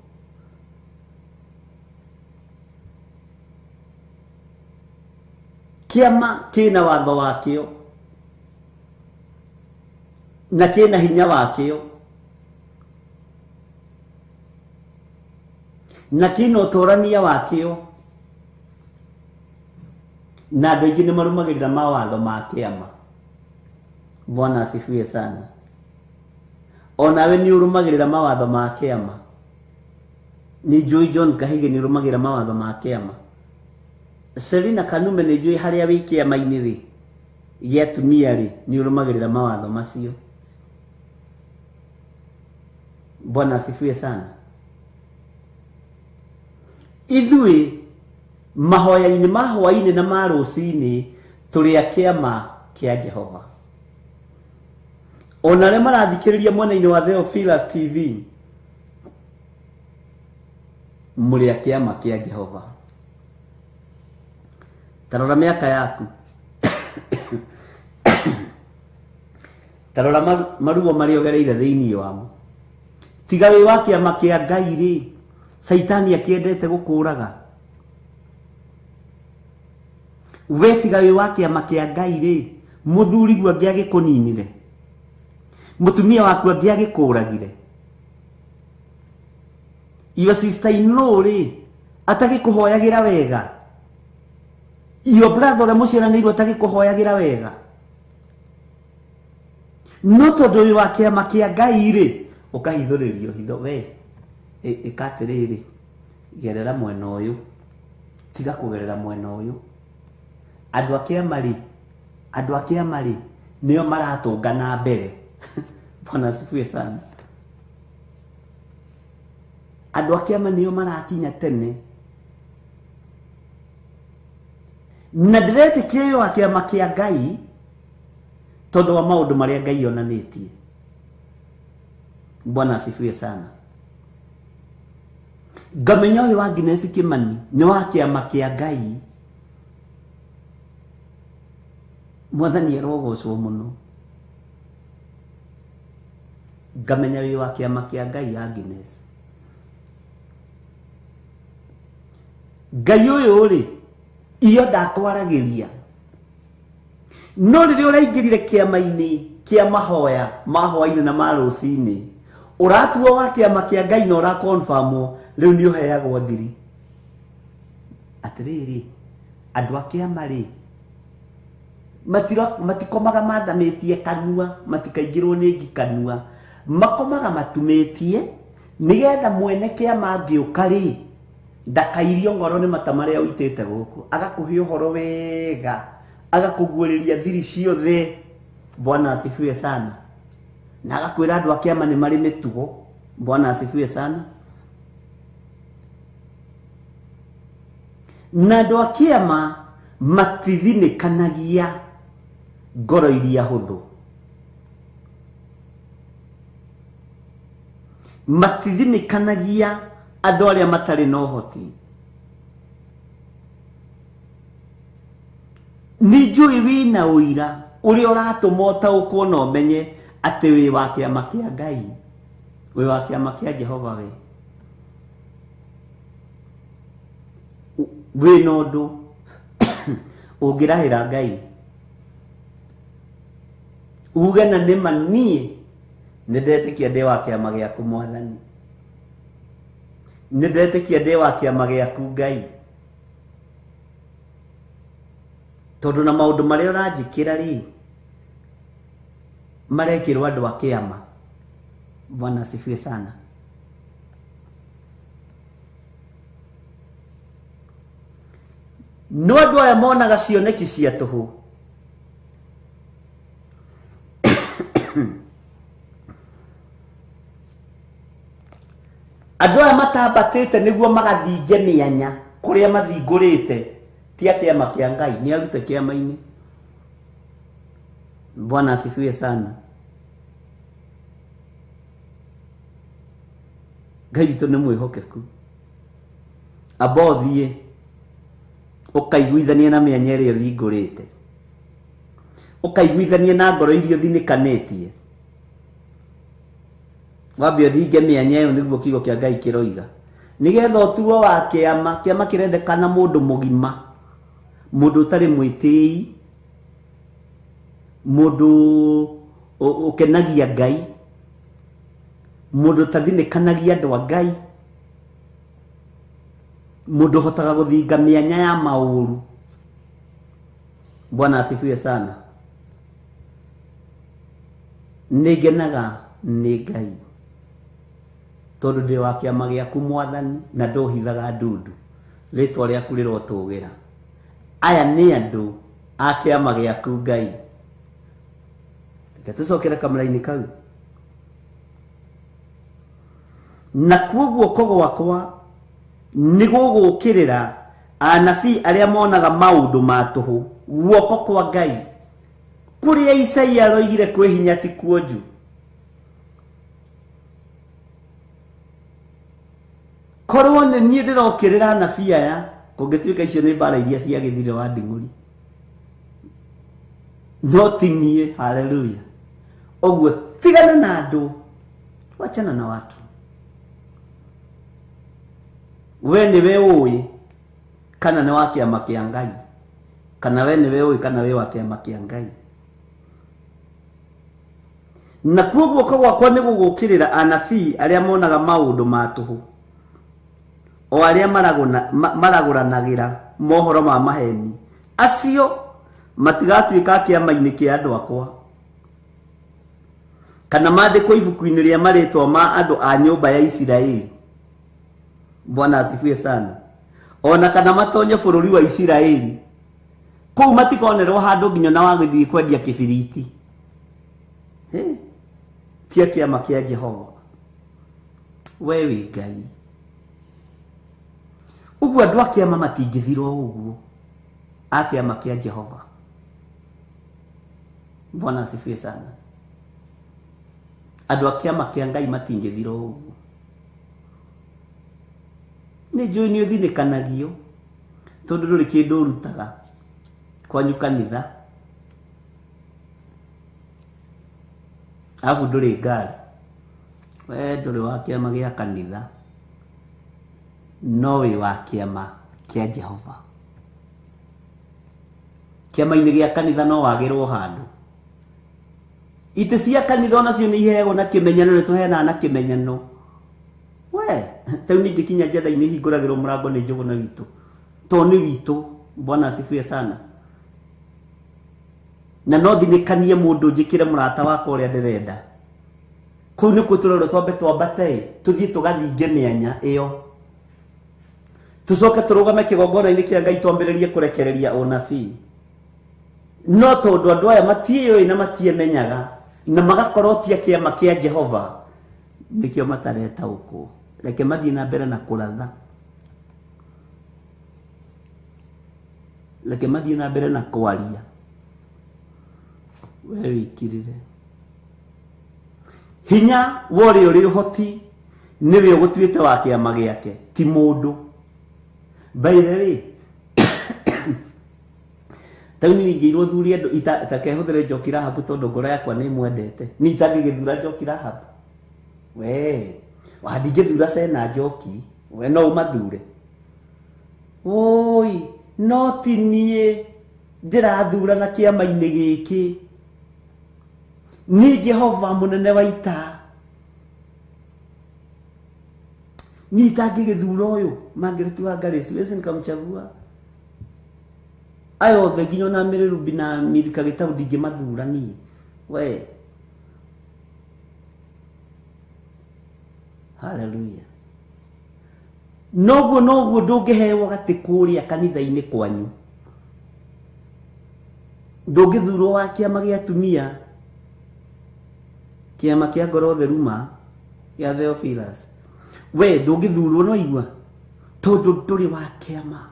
Kĩama kĩna watho wakĩo na kĩna hinya wakĩo, na kĩna ũtũrania wakĩo, na andũ aingĩ nĩ marũmagĩrĩra mawatho ma kĩama. Bwana asifiwe sana. Onawe nĩ ũrũmagĩrĩra mawatho ma kĩama. Nĩ njũĩ John Kahige nĩ ũrũmagĩrĩra mawatho ma kĩama. Selina Kanume nĩ njũĩ harĩa wĩ kĩama-inĩ rĩ, gĩa atumia rĩ, nĩ ũrũmagĩrĩra mawatho macio. Bwana asifiwe sana. Ithuĩ mahoya-inĩ ma hwainĩ na ma rũcinĩ tũrĩ a kĩama kĩa Jehova. Ona arĩa marathikĩrĩria mwena-inĩ wa Theophilus TV, mũrĩ a kĩama kĩa Jehova. Tarora mĩaka yaku. Tarora maruo marĩa ũgereire thĩinĩ wamo. Tiga wĩ wa kĩama kĩa Ngai rĩ, Saitani akĩendete gũkũraga. We tiga wĩ wa kĩama kĩa Ngai rĩ, mũthuri guo angĩagĩkũninire, mũtumia waku angĩagĩkũragire, your sister in law rĩ atagĩkũhoyagĩra wega, your brother ũrĩa mũciaranĩirwo atagĩkũhoyagĩra wega, no tondũ wĩ wa kĩama kĩa Ngai rĩ, ũkahithũrĩrio hitho. We ĩka atĩrĩrĩ, gerera mwena ũyũ, tiga kugerera mwena uyu andu akia mari nio maratungana mbere Bwana asifiwe sana. Andu akia nio marakinya tene na ndirete kiyo akia makia Ngai tondu wa maundu maria Ngai onanitie. Bwana asifiwe sana. Ngamenya uyu wa Agnes Kimani ni wa kiama kia Ngai. Mwathani erogocwo muno. Ngamenya uyu wa kiama kia Ngai Agnes. Ngai uyu ri iyo ndatwaragiria. No riri uraingirire kiama-ini kia mahoya-ini na marucini. Uratuo wa kiama kia Ngai na ura confirm riu ni uheagwo thiri. Atiriri andu akia mari matikomaga mathamitie kanua, matikaingirwo ni ngikanua, makomaga matumitie nigetha mwene kiama ngiuka ri ndakairio ngoro ni matamaria uitite guku, agakuhe uhoro wega, agakugwiriria thiri ciothe. Bwana asifiwe sana. Na agakwira andu akiama ni mari mitugo. Bwana asifiwe sana. Na andu akiama matithinikanagia ngoro iria huthu, matithinikanagia andu aria matari na uhoti. Ni njui wina uira uria uratuma utaukwo na umenye ati wi wa kiama kia Ngai, wi wa kiama kia Jehova we. We no ndu ungirahira Ngai uge na nima nie nindetikia ndi wa kiama giaku Mwathani, nindetikia ndi wa kiama giaku Ngai, tondu na maundu maria uranjikira ri marekirwo andu a kiama. Bwana asifiwe sana. No andu aya monaga cioneki cia tuhu. Andu aya matambatite niguo magathinge mianya kuria mathingurite ti kiama kia Ngai, ni arute kiama-ini. Bwana asifiwe sana. Ngai witu ni mwihokeku. Abothie ukaiguithania na mianya iria thingurite, ukaiguithania na ngoro iria thinikanĩtie. Wambia thinge mianya iyo niguo kiugo kia Ngai kiroiga, nigetha utuo wa kiama kirendekana mundu mugima, mundu utari mwitii, mundu ukenagia Ngai, mundu tathinikanagia andu a Ngai, mundu hotaga guthinga mianya ya mauru. Bwana asifiwe sana. Nigenaga ni Ngai tondu ndi wa kiama giaku Mwathani na nduhithaga ndundu, ritwa riaku rirotugira. Aya ni andu a kiama giaku Ngai. Gatusokera kamera-ini kau. Na kuoguo kogo wakwa nigo gukirira anabii aria monaga maundu ma tuhu guoko kwa Ngai, kuria Isaia aroigire kwihinya ti kuonju. Korwo ni nie ndirokirira anabii aya kungituika icio ni mbara iria cia githire wa nding'uri, no ti nie. Haleluya. Oguo tigana na andu, wachana na watu. We niwe ui kana ni wa kiama kia Ngai, kana we niwe ui kana we wa kiama kia Ngai. Na kuoguo gwakwa ni gugukirira anabii aria monaga maundu ma tuhu, o aria maraguranagira mohoro ma maheni. Acio matigatuika kiama-ini kia andu akwa, kana mandikwo ibuku-ini ria maritwa ma andu a nyumba ya Isiraeli. Bwana asifiwe sana. ona kana matonye bururi wa Isiraeli kou matikonerwo handu nginya na wagithii kwendia kibiriti tia kiama kia Jehova wewe Ngai uguo andu akiama matingithirwo uguo akiama kia Jehova. Bwana asifiwe sana. Andu akiama kia Ngai matingithirwo uguo. Ni njui ni uthinikanagio tondu nduri kindu urutaga kwanyu kanitha afu nduri ngari we nduri wa kiama gia kanitha no wi wa kiama kia Jehova. Kiama-ini gia kanitha no wagirwo handu ite cia kanitha onacio ni iheagwo na kimenyano ni tuhena na kimenyano we tau ni gikinya jetha-ini hinguragirwo murango ni njuguna witu to ni witu. Bwana asifiwe sana. Na no thinikanie mundu njikire murata wakwa uria ndirenda kou ni kuturero twambe twambate tuthie tugathinge mianya iyo tucoke turugame kigongona-ini kia Ngai twambiririe kurekereria unabii. No tondu andu aya matiyo na matiemenyaga na magakorwo tia kiama kia Jehova nikio matareta uku reke mathie na mbere na kuratha reke mathie na mbere na kwaria we wikirire hinya wori uri hoti niwe ugutuite wa kiama giake ti mundu. By the way tauni ni ngirwo thuri andu itakehuthire Njoki Rahabu tondu ngoro yakwa ni mwendete ni itangigithura Njoki Rahabu we wandingithura Sena Njoki we no umathure oi no tinie ndirathura na kiama-ini giki ni Jehova munene wa ita ni itangigithura uyu Margaret Wangari siwezi nikamchagua ayo the ginyo na Miriru bina Milika Gitau ndingimathura ni we. Hallelujah. Noguo ndungihewo gati kuria kanitha-ini kwanyu ndungithurwo wa kiama gia atumia kiama kia ngoro theruma ya Theophilus we ndungithurwo no igua tondu nduri wa kiama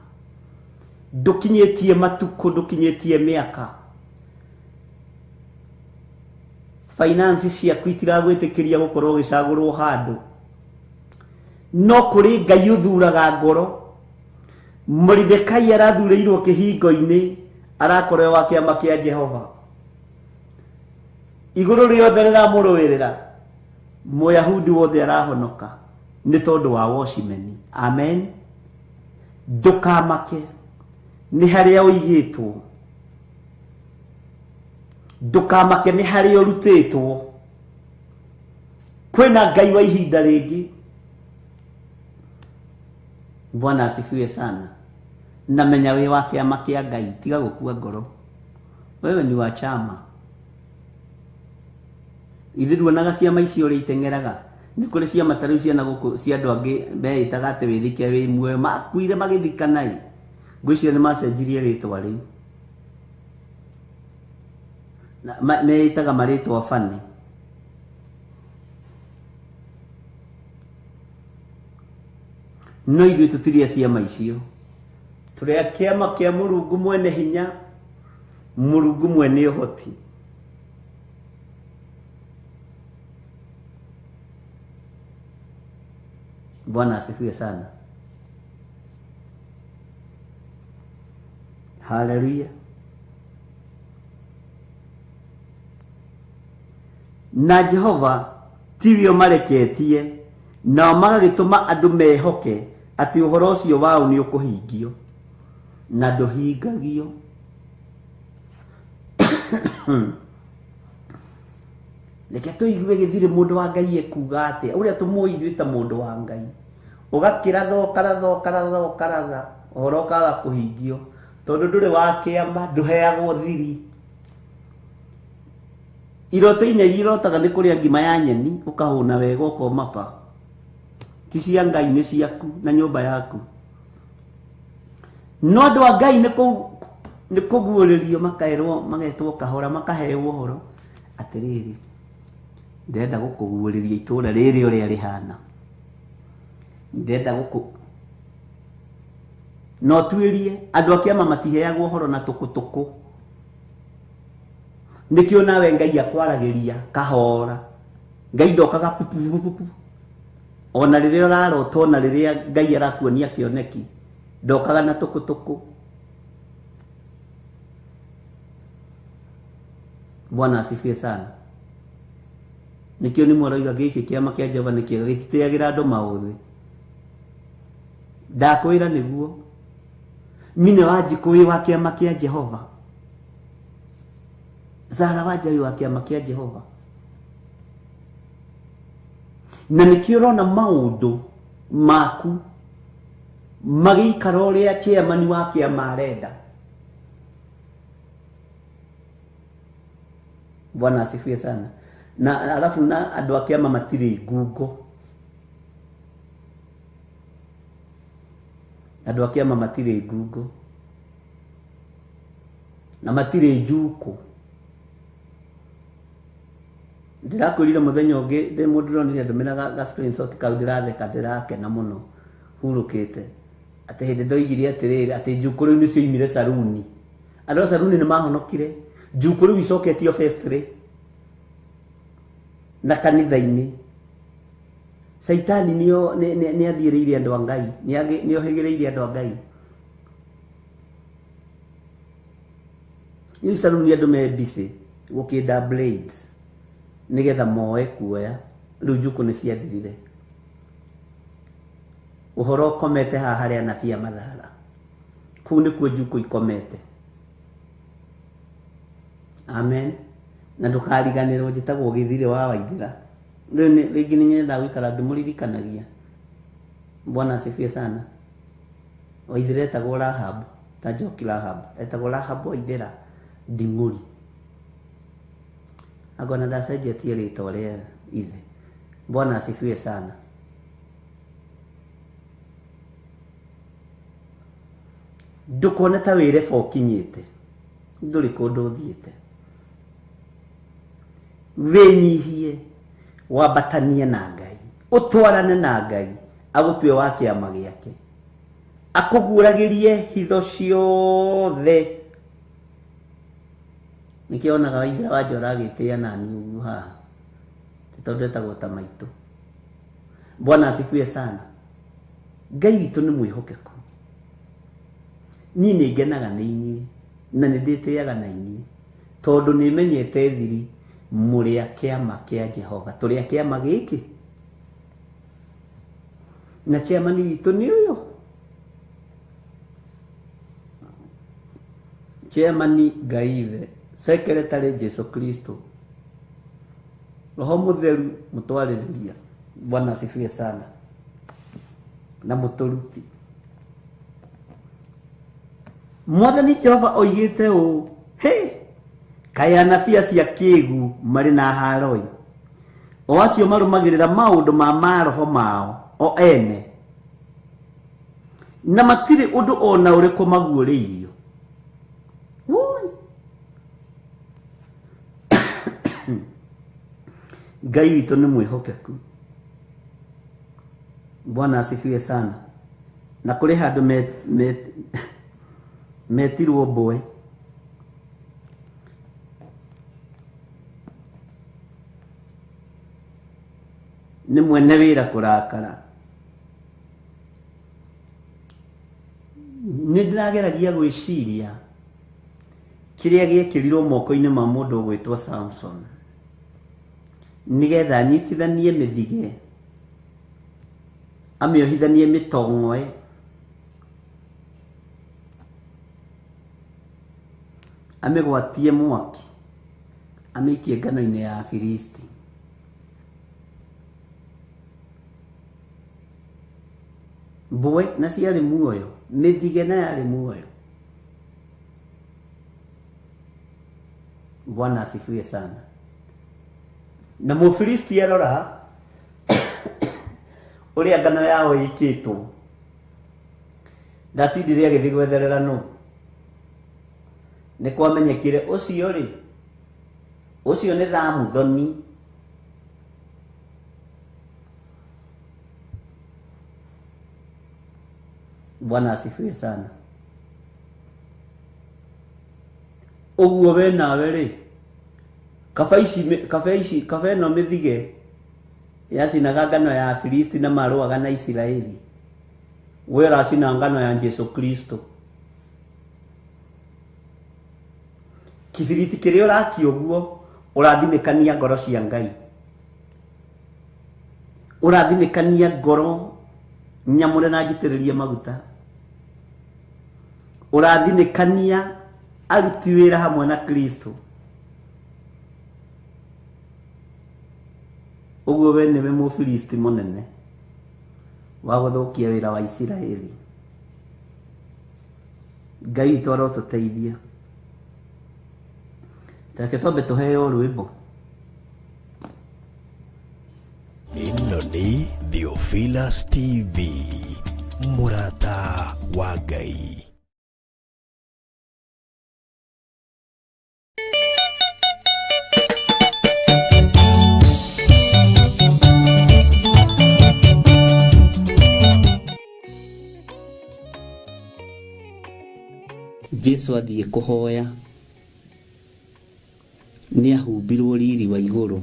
ndukinyitie matuku ndukinyitie miaka finance ciaku itiragwitikiria gukorwo gicagurwo handu no kuri Ngai uthuraga ngoro. Mordekai arathurirwo kihingo-ini arakorwo wa kiama kia Jehova iguru riothe riramurwirira Muyahudi wothe arahonoka ni tondu wa watchmen. Amen. Ndukamake ni haria uigitwo ndukamake ni haria urutitwo kwina Ngai wa ihinda ringi. Bwana asifiwe sana. Namenya we wa kiama kia Ngai tiga gukua ngoro wewe ni wa chama ithiru naga ciama icio ri itengeraga ni kuri ciama taru ciana guku cia andu angi beitaga ati withike wi mwe makuire magithikana ngwiciria ni macenjirie ritwa riu na meitaga maritwa fani. No ithuĩ tutiria ciama icio turia kiama kia Murungu mwene hinya Murungu mwene uhoti. Bwana asifiwe sana. Hallelujah. Na Jehova tiwio mareketie na magagituma andu mehoke ati uhoro ucio wao ni ukuhingio na nduhingagio. Leke tuigue githire mundu wa Ngai ekuga ati uria tumuithwe ta mundu wa Ngai ugakiratha uhoro kaga kuhingio tondu nduri wa kiama nduheagwo thiri. Iroto-ini irotaga ni kuria ngima ya nyeni ukahuna wega ukomapa ti cia Ngai ni ciaku na nyumba yaku. no andũ a Ngai nĩ kũguũrĩrio makaerwo magetwo kahora makaheo ũhoro atĩrĩrĩ ndenda gũkũguũrĩria itũũra rĩrĩ ũrĩa rĩhana ndenda no tuĩrie andũ a kĩama matiheagwo ũhoro na tũkũtũkũ nĩkĩo nawe Ngai akwaragĩria kahora Ngai ndokaga pupu ona rĩrĩa ũrarota ona rĩrĩa Ngai arakuonia kĩoneki ndokaga na tũkũtũkũ. Bwana asifiwe sana. Nikio ni mwaroiga gĩkĩ kĩama kĩa Jehova nĩ kĩega gĩtiteagĩra andũ maũthĩ. Ndakwĩra nĩguo mine wa Njikũĩ wa kĩama kĩa Jehova, Zara wa Njai wa kĩama kĩa Jehova, na nĩkĩo ũrona maũndũ maku magĩikara ũrĩa chairman wa kĩama arenda. Bwana asifiwe sana. Na alafu na andũ a kĩama matirĩ ngungo. Andũ a kĩama matirĩ ngungo na matirĩ njuku. Ndirakwĩrire mũthenya ũngĩ ndĩ mũndũ ndĩronire ndũmĩraga ga screenshot kau ndĩratheka ndĩrakena mũno hurũkĩte atĩ hĩndĩ ndoigire atĩrĩrĩ atĩ njuku rĩu nĩcio imire saruni. Andũ a saruni nĩ mahonokire. Njuku rĩu icoketio festry na kanitha-inĩ. Saitani nĩ athirĩire andũ a Ngai, nĩ ohĩgĩrĩire andũ a Ngai. Ni saruni andũ me busy gũkĩnda blades nĩgetha moe kuoya, rĩu njuku nĩ ciathirire. Ũhoro ũkomete haha harĩa anabii a Mathara, kũu nĩkuo njuku ikomete. Amen. Na ndũkariganĩrwo njĩtagwo Gĩthirĩ wa Waithĩra. Rĩngĩ nĩ nyenda gũikara ngĩmũririkanagia. Bwana asifiwe sana. Waithĩra etagwo Rahab, ta Njoki Rahab, etagwo Rahab Waithĩra Nding'ũri. Agona ndacenjetie rĩtwa rĩa ithe. Bwana asifiwe sana. Ndũkone ta wĩreba ũkinyĩte, ndũrĩ kũndũ ũthiĩte. Wĩnyihie, wambatanie na Ngai, ũtwarane na Ngai, agũtue wa kĩama gĩake, akũguũragĩrie hitho ciothe. Nĩkĩonaga Waithĩra wa Njora agĩtĩa nani ũguo haha, tondũ etagwo ta maitũ. Bwana asifiwe sana. Ngai witũ nĩ mwĩhokeku. Niĩ nĩ ngenaga nĩ inyuĩ na nĩ ndĩtĩaga na inyuĩ tondũ nĩ menyete thiri mũrĩ a kĩama kĩa Jehova, tũrĩ a kĩama gĩkĩ. Na chairman witũ nĩ ũyũ. Chairman Ngai Ithe, Secretary Jesu Kristo, Roho Mũtheru mũtwarĩrĩria. Bwana asifiwe sana. Na mũtũruti. Mwathani Jehova oigĩte ũũ, kaĩ anabii cia kĩĩgu marĩ na haroi, o acio marũmagĩrĩra maũndũ ma maroho mao o ene, na matirĩ ũndũ ona ũrĩkũ maguũrĩirio. Ngai witũ nĩ mwĩhokeku. Bwana asifiwe sana. Na kũrĩ handũ metirwo mboe, nĩ mwene wĩra kũrakara. Nĩ ndĩrageragia gwĩciria kĩrĩa gĩekĩrirwo moko-inĩ ma mũndũ ũgwĩtwo Samson, nĩgetha anyitithanie mĩthige, amĩohithanie mĩtong'oe, amĩgwatie mwaki, amĩikie ngano-inĩ ya Afilisti. Mboe na ciarĩ muoyo, mĩthige na yarĩ muoyo. Bwana asifiwe sana. Na Mũfilisti arora ũrĩa ngano yao ĩkĩtwo, ndatindire agithii gwetherera no ni kwamenyekire ucio ri ucio ni Thamuthoni. Bwana asifiwe sana. Uguo we nawe ri kaba ino mithige yacinaga ngano ya Filisti na marũaga na Isiraeli, we racina ngano ya Jesu Kristo. Kibiriti kiria urakia uguo urathinikania ngoro cia Ngai, urathinikania ngoro nyamure na njitiririe maguta, urathinikania aruti wira hamwe na Kristo. Uguo we niwe Mũfilisti munene wa guthukia wira wa Isiraeli. Ngai witũ arotuteithia. Take twambe tuheo rwimbo. Ino ni Theophilus TV, murata wa Ngai. Jesu athie kuhoya ni ahumbirwo riri wa iguru.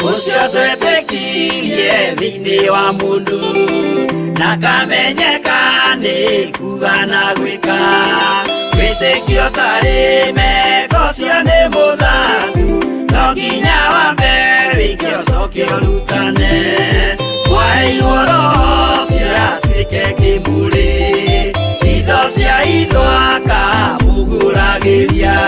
Ucio twetekirie thini wa mundu na kamenyeka ni kuga na gwika, witikio tari meko cio ni muthangu, no nginya wambe ikio cokio rutane, wairwo roho cia tuike kimuri, itho cia ithwaka muguragiria,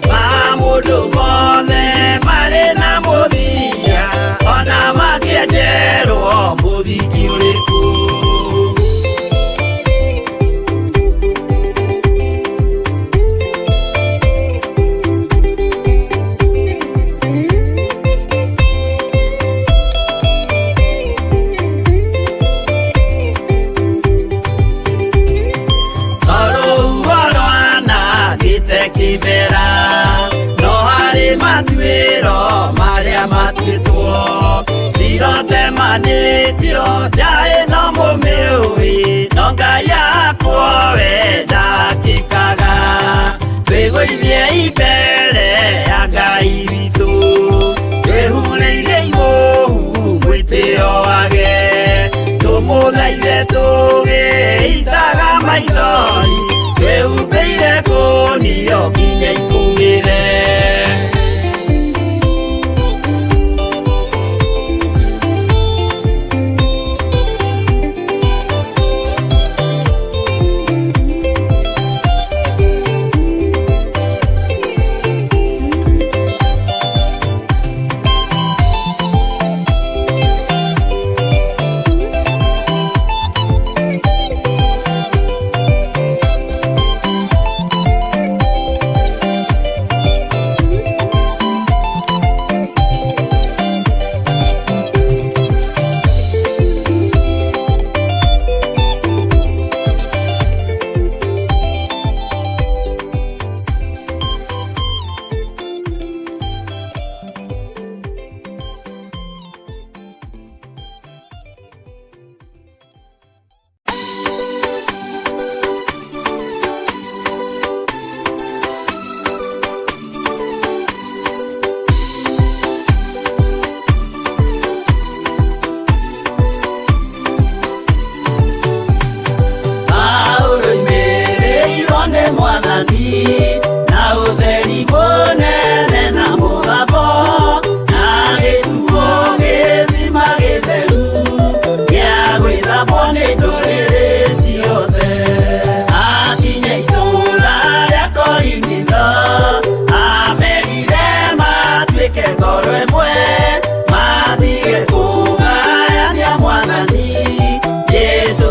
ma mundu mothe mari na muthia, ona makienjerwo muthiki uriku. Sirote manitio jae no mumiui, no Ngai yakwa we ndakikaga, twigũithie imbere ya Ngai witũ, twĩhurĩire imũhu mwĩtĩo wage, tũmũthaithe tũgĩitaga maithori, twĩhumbĩire ngũnio nginya ikumĩre. Yesu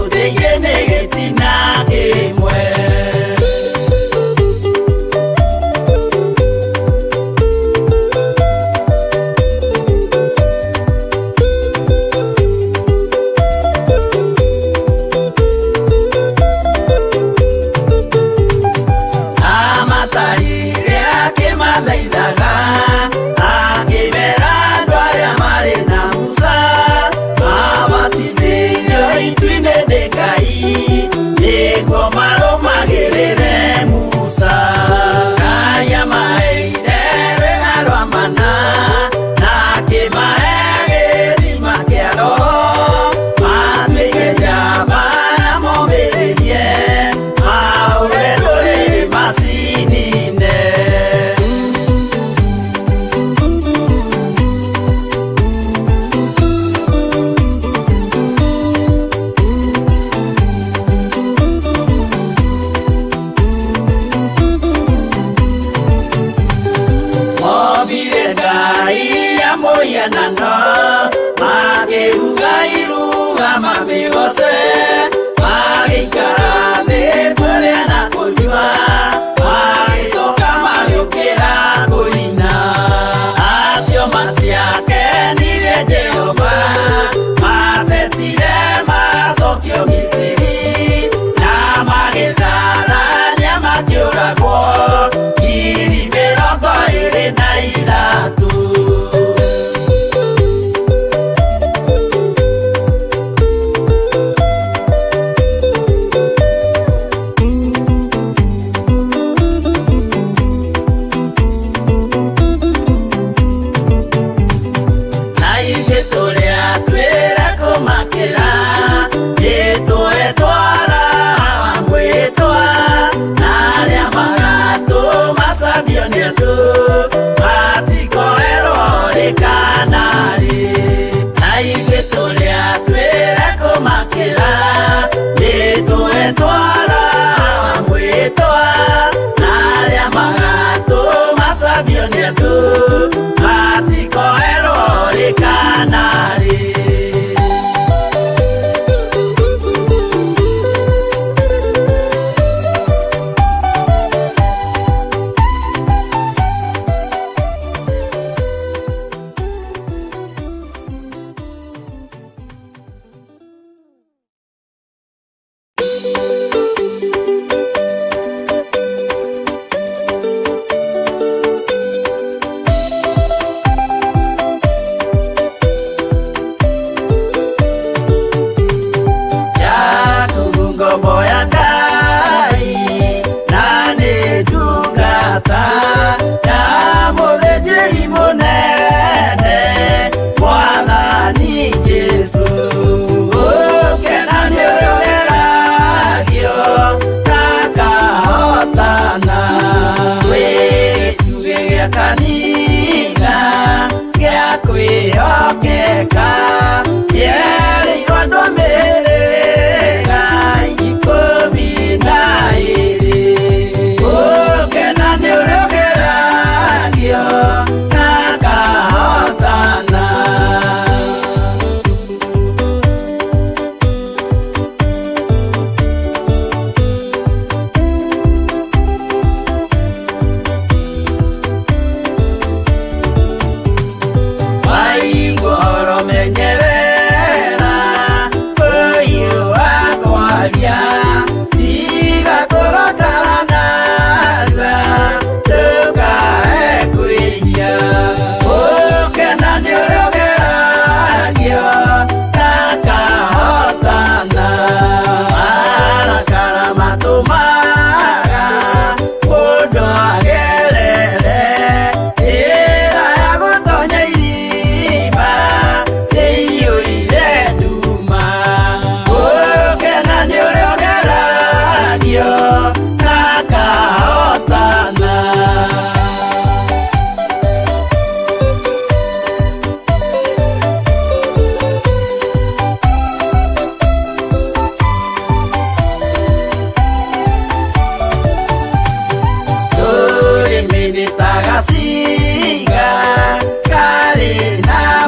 magirire Musa kaya maire wengarwa mana na kimae githima kiaro matwike njamba na momiririe maure ruri macinine Nano magiruga iruga mabigose magikara mekore na kujua magisoka magukira kuina asio matiake nire Jehova matetire masokio Misiri na magithara nyama kiuragwo iri mĩrongo ĩrĩ na ithatũ.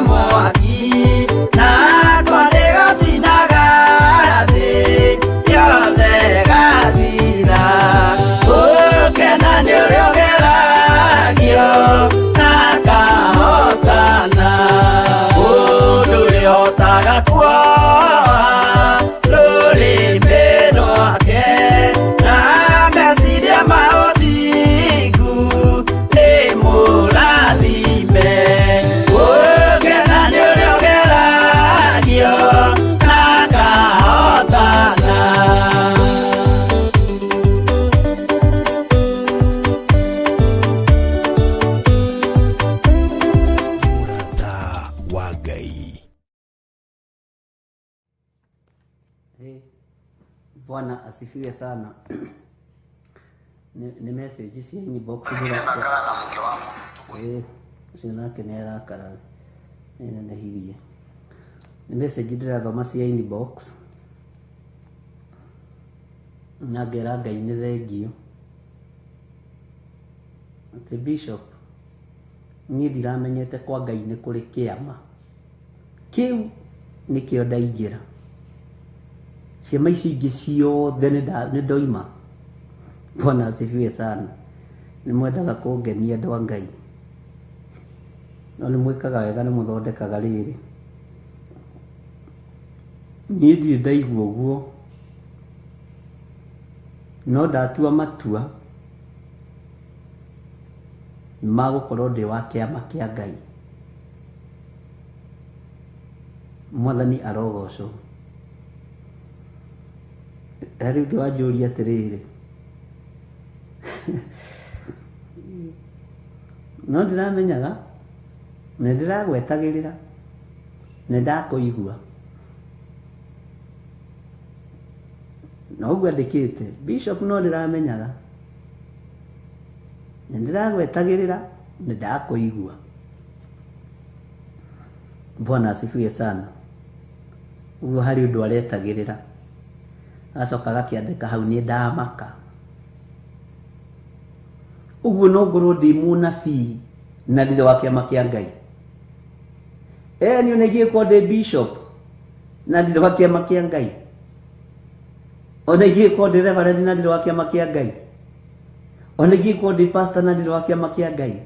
Amo Bwana asifiwe sana. Ni message si inbox Nakaa na mke wangu. sina kenera kara. Nene hilie. Ni message ndirathoma cia inbox. Nagera Ngai nĩ thengio. The bishop niĩ ndiramenyete kwa Ngai nĩ kũrĩ kĩama. Kĩu nĩkĩo ndaingĩra. Ciama ici ingĩ ciothe nĩ ndoima. Bwana asifiwe sana. Nĩ mwendaga kũngenia andũ a Ngai. No nĩ mwĩkaga wega nĩ mũthondekaga rĩrĩ. Niĩ ndirĩ ndaigua ũguo. No ndatua matua magũkorwo ndĩ wa kĩama kĩa Ngai. Mwathani arogocwo. Rĩu ngĩwanjũria atĩrĩrĩ. No ndiramenyaga nĩ ndĩragwetagĩrĩra nĩ ndakũigua. No ũguo andĩkĩte bishop no ndĩramenyaga nĩ ndĩragwetagĩrĩra nĩ ndakũigua. Bwana asifiwe sana. Ũguo harĩ ũndũ aretagĩrĩra. Acoka gakĩandĩka hau nĩ ndamaka. Ũguo no ngorwo ndĩ mũnabii na ndirĩ wa kĩama kĩa Ngai. Niĩ nĩngĩkorwo ndĩ bishop na ndirĩ wa kĩama kĩa Ngai. Ona ingĩkorwo ndĩ reverend na ndirĩ wa kĩama kĩa Ngai. Ona ingĩkorwo ndĩ pastor na ndirĩ wa kĩama kĩa Ngai.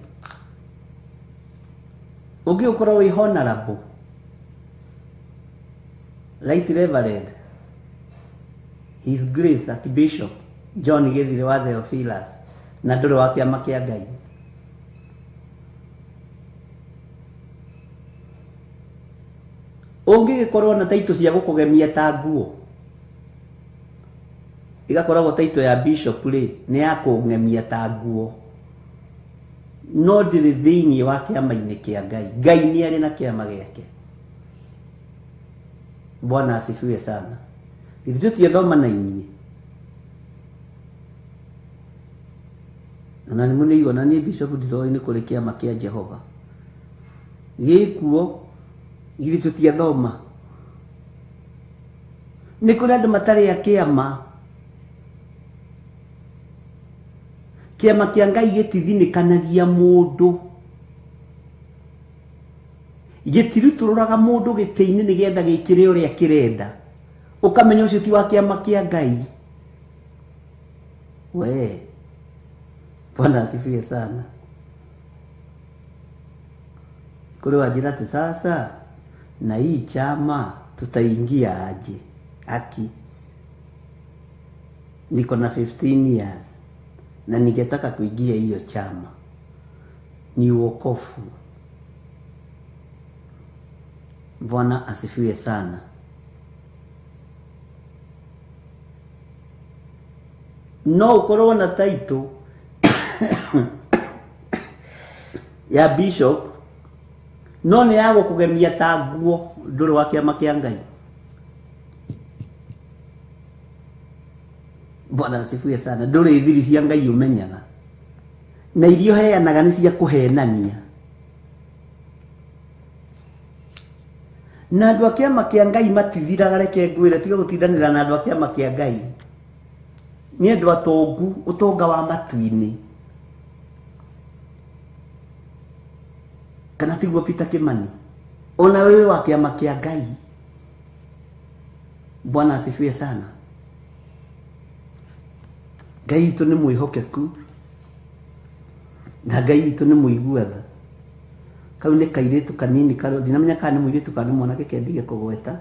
Ũngĩkorwo wĩ honorable, right reverend, His Grace Archbishop John Githire wa Theophilus na ndũrĩ wa kĩama kĩa Ngai. Ũngĩkorwo na taito cia gũkũgemia ta nguo, igakoragwo taito ya bishop rĩ nĩ ya kũgemia ta nguo. No ndĩrĩ thĩinĩ wa kĩama-inĩ kĩa Ngai. Ngai nĩ arĩ na kĩama gĩake. Bwana asifiwe sana. Ithuĩ tũtiathoma na inyuĩ. Na nĩ mũnĩigua na niĩ bishop ndiroĩ nĩ kũrĩ kĩama kĩa Jehova. Gĩkuo ithuĩ tũtiathoma. Nĩ kũrĩ andũ matarĩ a kĩama. Kĩama kĩa Ngai gĩtithinĩkanagia mũndũ. Gĩtirutũrũraga mũndũ gĩtĩ-inĩ nĩgetha gĩkĩre ũrĩa kĩrenda. Ũkamenya ũcio ti wa kĩama kĩa Ngai. We. Bwana asifiwe sana. Kule wajira ati sasa na hii chama tutaingia aje? Aki. Niko na 15 years. Na ningetaka kuingia hiyo chama. Ni wokovu. Bwana asifiwe sana. No ukorwo na title ya bishop no nĩ ya gũkũgemia ta nguo ndũrĩ wa kĩama kĩa Ngai. Bwana asifiwe sana. Ndũrĩ thiri cia Ngai ũmenyaga. Na irio heanaga nĩ cia kũhenania. Na andũ a kĩama kĩa Ngai matithiraga, reke ngwĩre tiga gũtindanĩra na andũ a kĩama kĩa Ngai. Nĩ andũ atongu, ũtonga wa matu-inĩ. Kana tiguo Peter Kimani. Ona wewe wa kĩama kĩa Ngai. Bwana asifiwe sana. Ngai witũ nĩ mwĩhokeku. Na Ngai witũ nĩ mũiguatha. Kau nĩ kairĩtu kanini karo, ndinamenya kana nĩ mũirĩtu kana nĩ mwanake kendige kũgweta.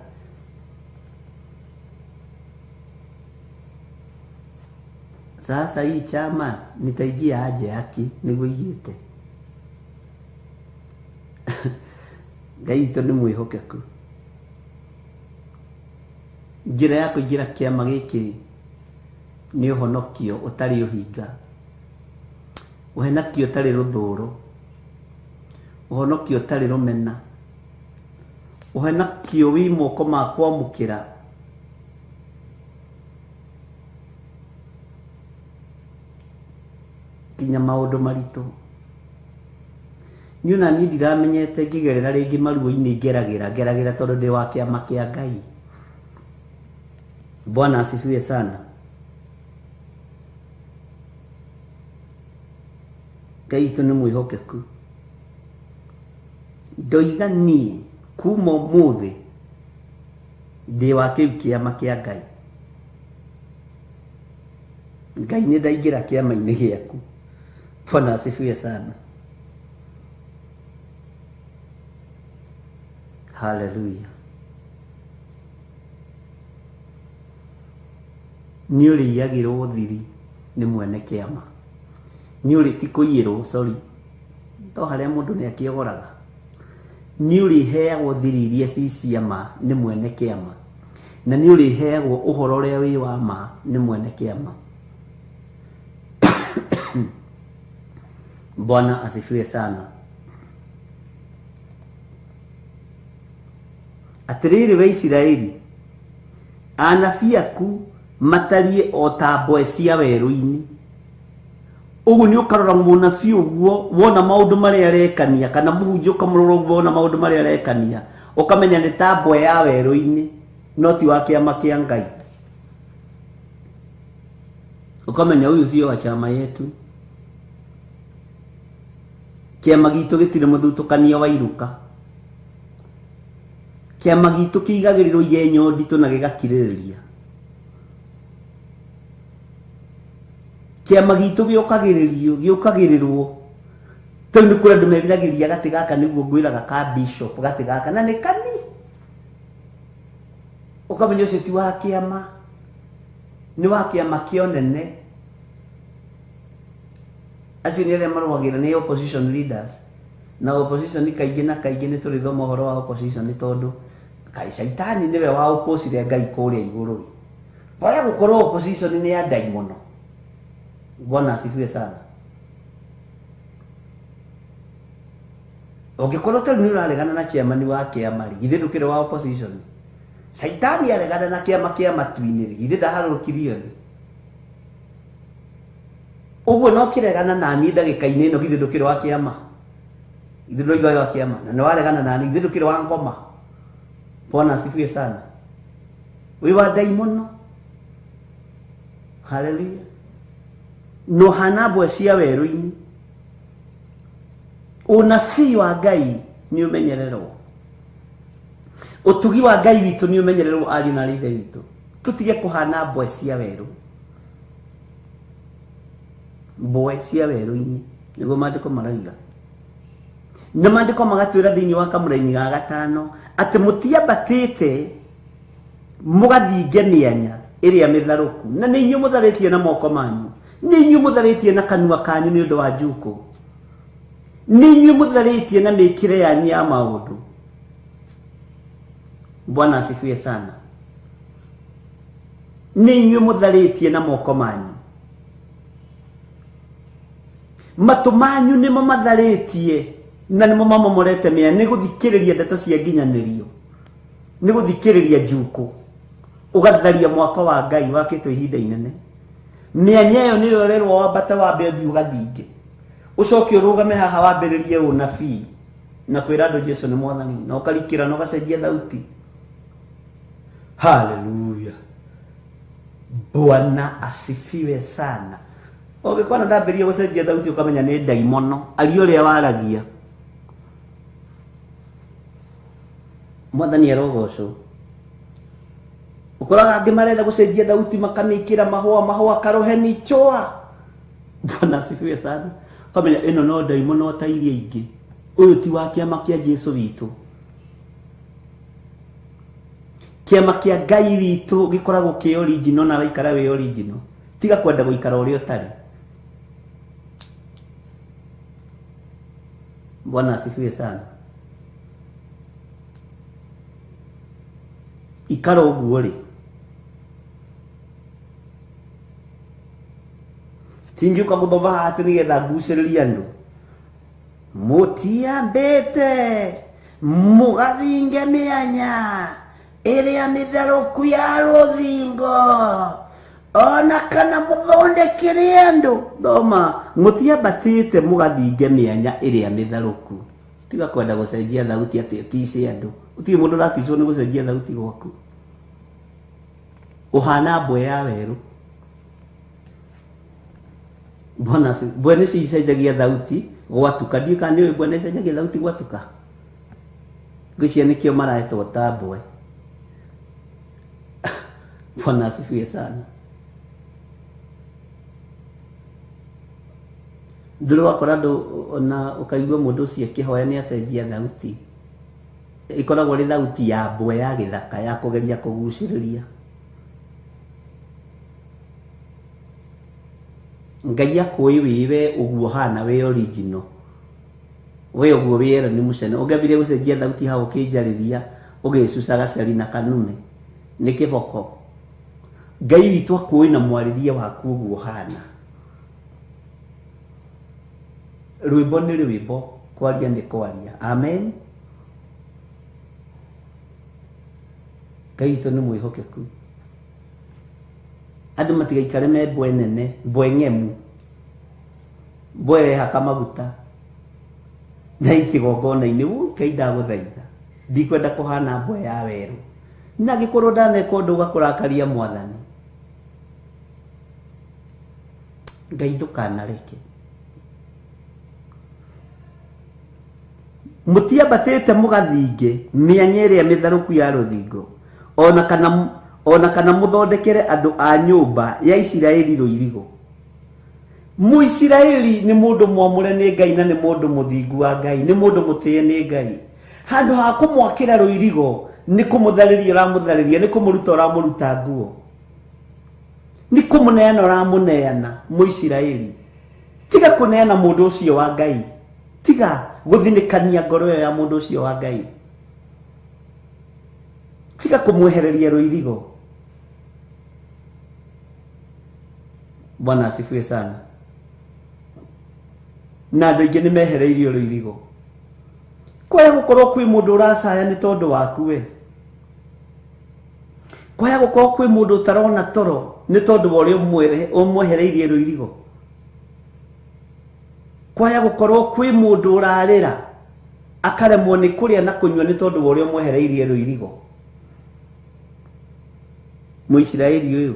Sasa hii chama nitaingia aje haki nĩguo igĩte. Ngai witũ nĩ mwĩhokeku. Njĩra ya kũingĩra kĩama gĩkĩ nĩ ũhonokio ũtarĩ ũhinga. Ũhonokio ũtarĩ rũthũũro. Ũhonokio ũtarĩ rũmena. Ũhonokio wĩ moko ma kwamũkĩra. kinya maundu maritu nyuna ni ndiramenyete ngigerera ringi maruo-ini ngeragira tondu ndi wa kiama kia Ngai. Bwana asifiwe sana. Ngai tu ni mwihokeku. Ndoiga nie kuma umuthi ndi wa kiu kiama kia Ngai. Ngai ni ndaingira kiama-ini giaku. Bwana asifiwe sana. Hallelujah. Ni uri yagirwo thiri ni mwene kiama. Ni uri tikuiyirwo sorry. To haria mundu ni akiogoraga. Ni uri heagwo thiri iria ciciama ni mwene kiama. Na ni uri heagwo uhoro uria wi wa ma ni mwene kiama. Bwana asifiwe sana. Atiriri wa Israeli anabii aku matarie o ta mboe cia weru-ini. Ugu ni ukarora munabii uguo wona maundu maria arekania kana muhunjia ukamurora uguo wona maundu maria arekania ukamenya ni ta mboe ya weru-ini no ti wa kiama kia Ngai. Ukamenya uyu sio wa chama yetu. Kiama gitu gitire muthutukania wa iruka. Kiama gitu kiigagirirwo igenyo nditu na gigakiririria. Kiama gitu giukagirirwo tondu ni kura ndumeriragiria gati gaka niguo ngwiraga ka bishop gati gaka na ni kani. Ukamenya ucio ti wa kiama, ni wa kiama kionene. Acio ni aria marwagira ni opposition leaders. Na opposition kaingĩ na kaingĩ ni turi thoma horo wa opposition tondu kai shaitani niwe wa opposite Ngai kuria iguru. Baya gukorwo opposition ni ya Ngai muno. Bwana asifiwe sana. Ugikorwo tari ni uraregana na chairman wa kiama ri githe ndukire wa opposition. Shaitani aregana na kiama kia matuini ri githe ndaharukirio ri. Uguo no kiregana na ni ndagika-ini ino githe ndukire wa kiama. Githe ndoiga wa kiama na no aregana na ni githe ndukire wa ngoma. Bwana asifiwe sana. Wi wa Ngai muno. Hallelujah. No hanabwe cia weru-ini. Unabii wa Ngai ni umenyererwo. Utugi wa Ngai witu ni umenyererwo ari na rithe witu. Tutige kuhana mbwe cia weru. Mbwe cia weru-ini niguo mandiko maraiga. Na mandiko magatwira thiini wa kamuraini ga gatano ati mutiambatite mugathinge mianya iria mitharuku na ni inyu mutharitie na moko manyu. Ni inyu mutharitie na kanua kanyu ni undu wa njuku. Ni inyu mutharitie na mikire yanyu ya maundu. Bwana asifiwe sana. Ni inyu mutharitie na moko manyu. Matu manyu ni matharitie na ni mamomorete mea ni guthikiriria ndeto cia nginyanirio. Ni guthikiriria njuku. Ugatharia mwaka wa Ngai wakitwo ihinda inene. Mianya yo ni rorerwo wambate wambe uthi ugathinge. Ucoke urugame haha wambiririe unabii na kwira andu Jesu ni mwathani na ukarikira no gacenjia thauti. Hallelujah. Bwana asifiwe sana. Ugikwana ndambirie gucenjia thauti ukamenya ni daimono ari uria waragia. Mwathani arogoco. Ukoraga angi marenda gucenjia thauti makamikira mahua karoheni choa. Bwana asifiwe sana. Kamenya ino no daimono ta iria ingi. Uyu ti wa kiama kia Jesu witu. Kiama kia Ngai witu gikoragwo ki original na waikara we original. Tiga kwenda guikara uria utari. Bwana asifiwe sana. Ikaro uguo ri. Tingiuka guthoma ati nigetha nguciriria andu. Mutiambete mugathinge mianya iria mitharuku ya ruthingo ona kana muthondekere andu thoma mutiambatite mugathinge mianya iria mitharuku tiga kwenda gucenjia thauti ati tice andu uti mundu raticwo ni gucenjia thauti gwaku uhana mbwe ya weru bona bwene si cenjagia thauti gwatuka ndika ni bwene cenjagia thauti gwatuka gwicia nikio maraetwo tambwe bona sifie sana nduru wakora ndo na ukaigwa mundu ucio kihoya ni acenjia thauti ikoragwo ri thauti ya mbwe ya githaka ya kugeria kuguciriria Ngai akui wiwe uguo hana we original we uguo wera ni mucene ugabire gucenjia thauti hau kinjariria ugicuca gacari na kanume ni kiboko Ngai witu akui na mwariria waku uguo hana rwimbo ni rwimbo kwaria ni kwaria amen Ngai witu ni mwihokeku andu matigaikare me mbwe nene mbwe ng'emu mbwe haka maguta na ikigongona-ini Ngai ndaguthaitha ndikwenda kuhana mbwe ya weru na gikorwo ndaneka undu ugakurakaria mwathani Ngai ndukanareke mutiambatite mugathinge mianya iria mitharuku ya ruthingo ona kana muthondekere andu a nyumba ya Isiraeli ruirigo Muisiraeli ni mundu mwamure ni Ngai na ni mundu muthingu wa Ngai ni mundu mutie ni Ngai handu ha kumwakira ruirigo ni kumuthariria ramuthariria ni kumuruta ramuruta nguo ni kumuneana ramuneana Muisiraeli tiga kuneana mundu ucio wa Ngai tiga guthinikania ngoro ya mundu ucio wa Ngai tiga kumwehereria ruirigo Bwana asifiwe sana na andu ingi ni mehereirio ruirigo kwaya gukorwo kwi mundu uracaya ni tondu waku we kwaya gukorwo kwi mundu utarona toro ni tondu wori umwehereirie ruirigo kwaya gukorwo kwi mundu urarira akaremwo ni kuria na kunywa ni tondu wori umwehereirie ruirigo Muisiraeli uyu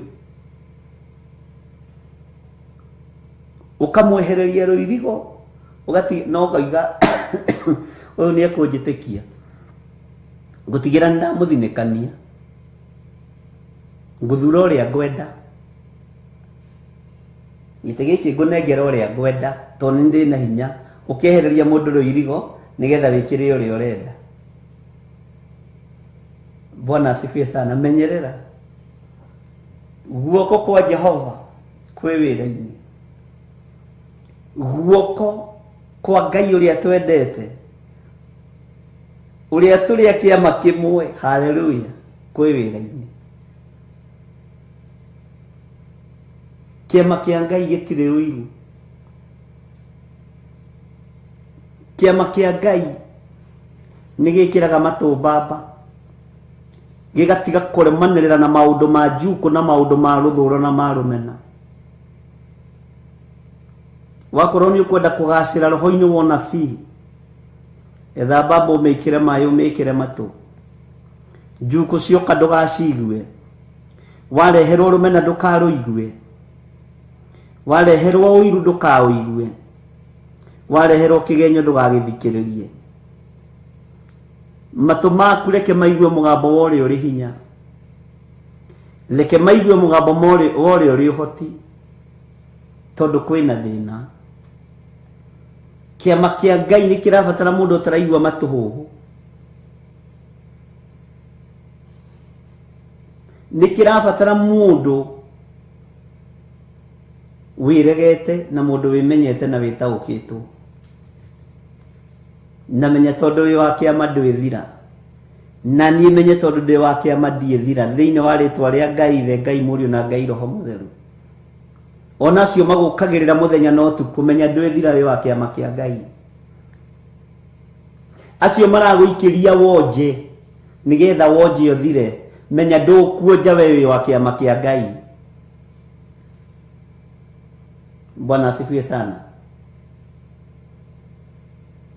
ukamwehereria ruirigo ugati no gaiga uyu ni akunjitikia ngutigira nda muthinikania nguthura uria ngwenda gitegeki ngunengera uria ngwenda tondu ndi na hinya ukiehereria mundu ruirigo nigetha wikire uria urenda Bwana asifiwe sana menyerera guoko kwa Jehova kwi wira-ini guoko kwa Ngai uria twendete uria turia kiama kimwe haleluya kwi wira-ini kiama kia Ngai gitire uiru kiama kia Ngai ni gikiraga matumbamba gigatiga kuremanirira na maundu ma juku na maundu ma ruthuro na ma rumena wakorwo ni ukwenda kugacira roho-ini wona fi etha baba umikire mayo umikire matu juku cioka ndugacigue wareherwo rumena ndukaruigue wareherwo uiru ndukauigue wareherwo kigenyo ndugagithikiririe matu maku reke maigue mugambo wori uri hinya reke maigue mugambo wori uri uhoti tondu kwina thina kiama kia Ngai ni kirabatara mundu utaraigua matuhuhu ni kirabatara mundu wiregete na mundu wimenyete na witaukitwo na menya tondu wi wa kiama ndwithira na ni menye tondu ndi wa kiama ndiithira thiini wa ritwa ria Ngai the Ngai Murio na Ngai Roho Mutheru ona cio magukagirira muthenya no tu kumenya ndwithira wi wa kiama kia Ngai acio maraguikiria wonje nigetha wonje uthire menya ndukuonja we wi wa kiama kia Ngai Bwana asifiwe sana.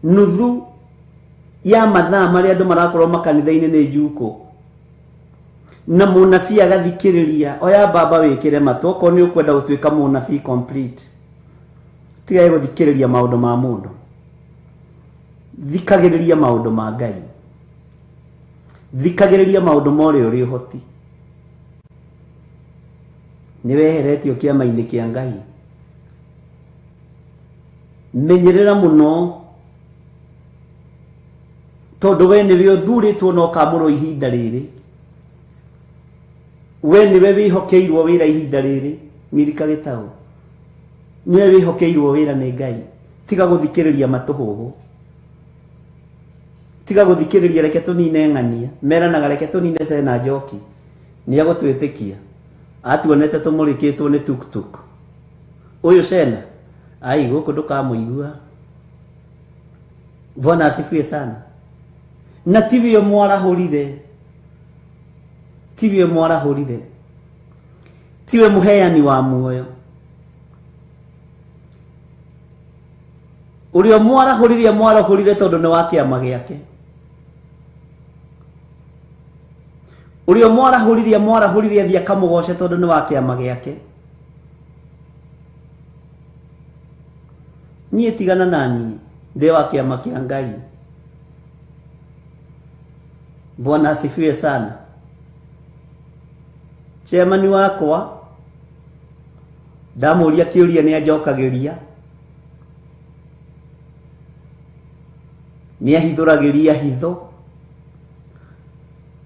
Nuthu ya mathaa maria andu marakorwo makanitha-ini ni njuko, na munabii agathikiriria. Oya baba wikire matu, oko ni ukwenda gutuika munabii complete, tiga guthikiriria maundu ma mundu, thikagiriria maundu ma Ngai, thikagiriria maundu mori uri uhoti. Ni weheretio kiama-ini kia Ngai, menyerera muno, tondu we niwe uthuritwo no kamuro ihinda riri, we niwe wihokeirwo wira ihinda riri. Mirika Gitau, niwe wihokeirwo wira ni Ngai, tiga guthikiriria matuhuhu, tiga guthikiriria reke tunine ng'ania, meranaga reke tunine Sena Njoki, ni agutwitikia atuonete tumurikitwo ni tuktuk uyu Sena ai guku ndukamuigua. Bwana asifiwe sana. Na tivyo mwarahurire, tivyo mwarahurire, tiwe muheani wa muoyo. Urio mwarahurire tondu ni wa kiama giake. Urio mwarahurire thia kamugoshe tondu ni wa kiama giake. Nie tigana nani ndi wa kiama kia Ngai. Bwana asifiwe sana. Chairman wakwa ndamuria kiuria ni ajokagiria, ni ahithuragiria hitho,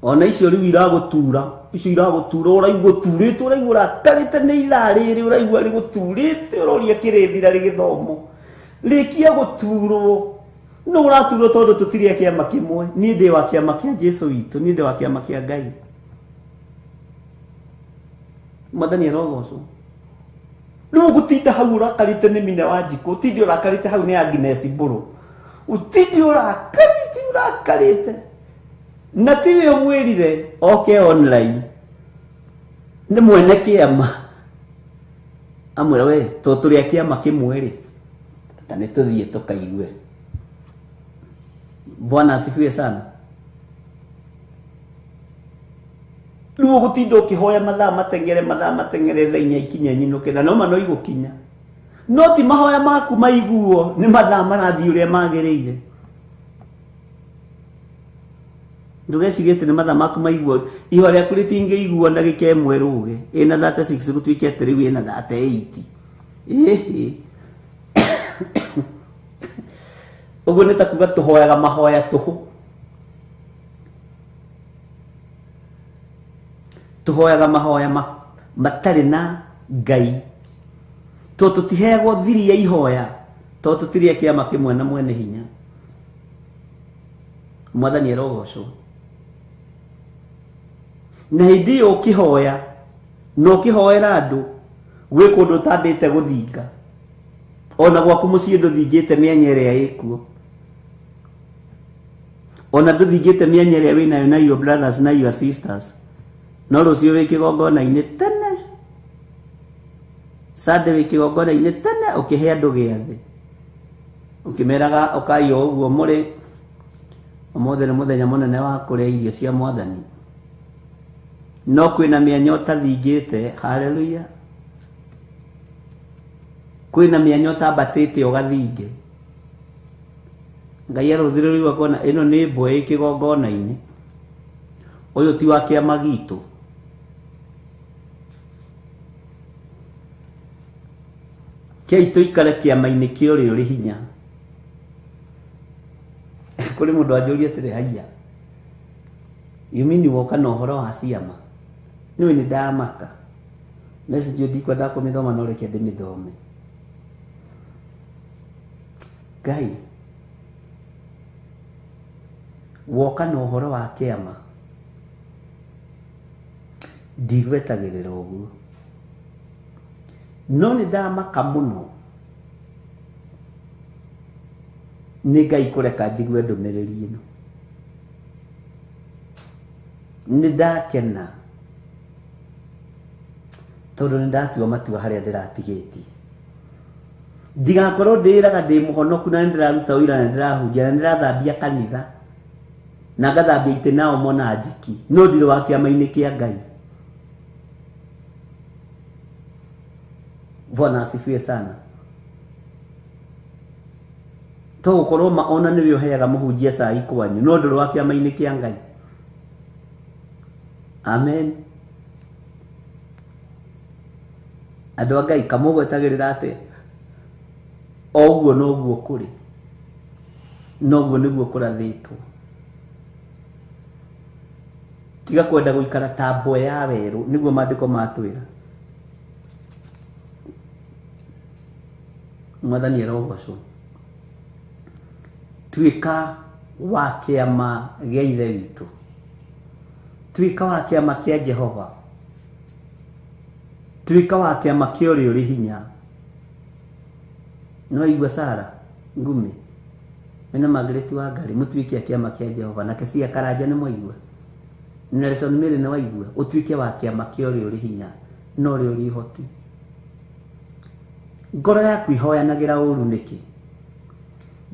ona icio riu iragutura, icio iragutura, uraigua turite, uraigua rakarite ni irariri, uraigua ri guturite, uroria kirithira ri githomo rikia guturwo. No uraturwo tondu tutire kiama kimwe. Ni ndi wa kiama kia Jesu witu, ni ndi wa kiama kia Ngai. Mwathani arogocwo. No gutinda hau urakarite ni Mine Wanjiku, utindi urakarite hau ni Agnes Mburu, utindi urakarite na tiwe umwirire oke online ni mwene kiama amwira we tuturia kiama kimwe ri ta ni tuthie tukaigue. Bwana asifiwe sana. Luo gutinda ukihoya mathaa matengere thainya ikinya nyinuke, na no mano igukinya, no ti mahoya maku maiguo, ni mathaa marathi uria magirire. Ndugecirie ati ni mathaa maku maiguo, ihwa riaku ritingĩiguo ndagĩka ĩmwe ruge ĩna 36 gũtuĩke atĩ rĩu ĩna 38. Uguo nĩ ta kuga tũhoyaga mahoya tũhũ, tũhoyaga mahoya matarĩ na Ngai, to tũtiheagwo thiri ya ihoya, to tũtirie kĩama kĩmwe na mwene hinya. Mwathani arogocwo. Na hindi yo ũkĩhoya no ũkĩhoera andũ gwĩ kũndũ ũtambĩte gũthinga, ona gwaku mũciĩ ndũthingĩte mĩanya ĩrĩa ĩkuo, ona ndũthingĩte mĩanya ĩrĩa wĩnayo na your brothers na your sisters, no rũciũ wĩ kĩgongona-inĩ tene, Sunday wĩ kĩgongona-inĩ tene, ũkĩhe andũ gĩathĩ, ũkĩmeraga ũkaio ũguo mũrĩ ũmũthĩ nĩ mũthenya mũnene wa kũrĩa irio cia Mwathani, no kwĩna mĩanya ũtathingĩte. Haleluya. Kwĩna mĩanya ũtambatĩte ũgathinge. Ngai arũthĩrĩrio akona ĩno nĩ mbwe kĩgongona-inĩ, ũyũ ti wa kĩama gitũ. Kĩai tũikare kĩama-inĩ kĩa ũrĩa ũrĩ hinya. Kũrĩ mũndũ anjũria atĩrĩ, haiya yumini woka na ũhoro wa ciama? Niĩ nĩ ndamaka message ndikwenda kũmĩthoma no reke ndĩmĩthome. Ngai woka na ũhoro wa kĩama ndigwetagĩrĩra ũguo, no nĩ ndamaka mũno nĩ Ngai kũreka njigue ndũmĩrĩri ĩno. Nĩ ndakena tondũ nĩ ndatua matua harĩa ndĩratigĩtie. ndigakorwo ndiraga ndi muhonoku na ndiraruta wira na ndirahunjia na ndirathambia kanitha na ngathambia ite nao monajiki no ndiro wa kiama-inĩ kia Ngai. Bwana asifiwe sana. To ukorwo maona niwe uheaga muhunjia cai kwanyu no ndiro wa kiama-inĩ kia Ngai. Amen. Andũ a Ngai kamũgwetagĩrĩra atĩ oguo noguo kũrĩ, noguo nĩguo kũrathĩtwo. Tiga kwenda gũikara ta mbwe ya werũ, nĩguo maandĩko matwĩra. Mwathani arogocwo. Tuĩka wa kĩama gĩa ithe witũ, tuĩka wa kĩama kĩa Jehova, tuĩka wa kĩama kĩa ũrĩa ũrĩ hinya. No igua Sara Ngumi mena Margaret Wangari mutuike kĩama kĩa Jehova na Kesia Karanja nĩ mwaigua, Nelson Mary nĩ waigua. Utuike wa kĩama kĩa ũrĩa ũrĩ hinya no ũrĩa ũrĩ ihoti. Ngoro yaku ihoyanagĩra ũru nĩkĩ?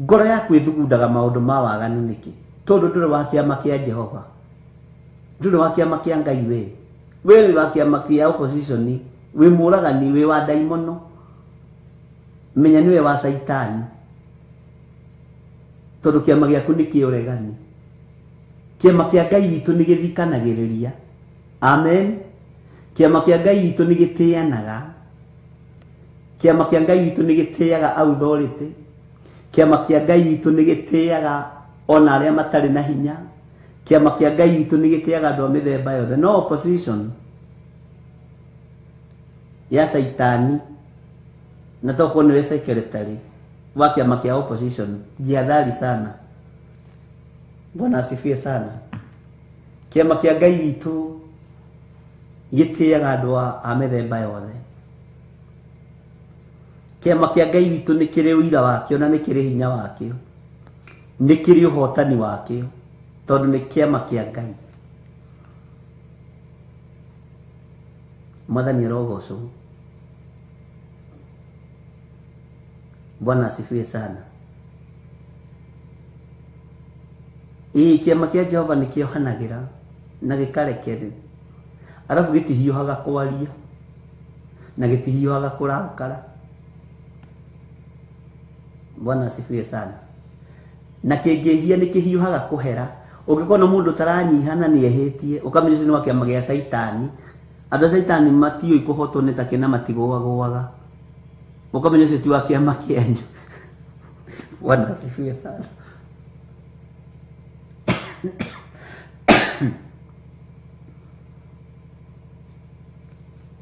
Ngoro yaku ithugundaga maũndũ ma waganu nĩkĩ? Tondũ ndũrĩ wa kĩama kĩa Jehova, ndũrĩ wa kĩama kĩa Ngai. We wĩ wa kĩama kĩa opposition, wĩ mũragani, wĩ wa daimono, menya niwe wa Saitani. Tondũ kĩama gĩaku nĩ kĩa ũregani. Kĩama kĩa Ngai witũ nĩ gĩthikanagĩrĩria. Amen. Kĩama kĩa Ngai witũ nĩ gĩtĩanaga. Kĩama kĩa Ngai witũ nĩ gĩtĩaga authority. Kĩama kĩa Ngai witũ nĩ gĩtĩaga ona arĩa matarĩ na hinya. Kĩama kĩa Ngai witũ nĩ gĩtĩaga andũ a mĩthemba yothe. No opposition ya Saitani na toko niwe secretary wa kĩama kĩa opposition, jihadhari sana. Bwana asifiwe sana. Kĩama kĩa Ngai witũ gĩtĩaga andũ a mĩthemba yothe. Kĩama kĩa Ngai witũ nĩ kĩrĩ ũira wakĩo na nĩ kĩrĩ hinya wakĩo, nĩ kĩrĩ ũhotani wakĩo, tondũ nĩ kĩama kĩa Ngai. Mwathani arogocwo. Bwana asifiwe sana. Kĩama kĩa Jehova nĩ kĩohanagĩra na gĩkarekereria, arabu gĩtihiũhaga kwaria na gĩtihiũhaga kũrakara. Bwana asifiwe sana. Na kĩngĩhia nĩ kĩhiũhaga kũhera. Ũngĩkona mũndũ taranyihana nĩ ehĩtie, ũkamenya ũcio nĩ wa kĩama gĩa Saitani. Andũ a Saitani matiũĩ kũhotwo nĩ takĩ na matigũagũaga. Ukamenya ũcio ti wa kĩama kĩanyu. Bwana asifiwe sana.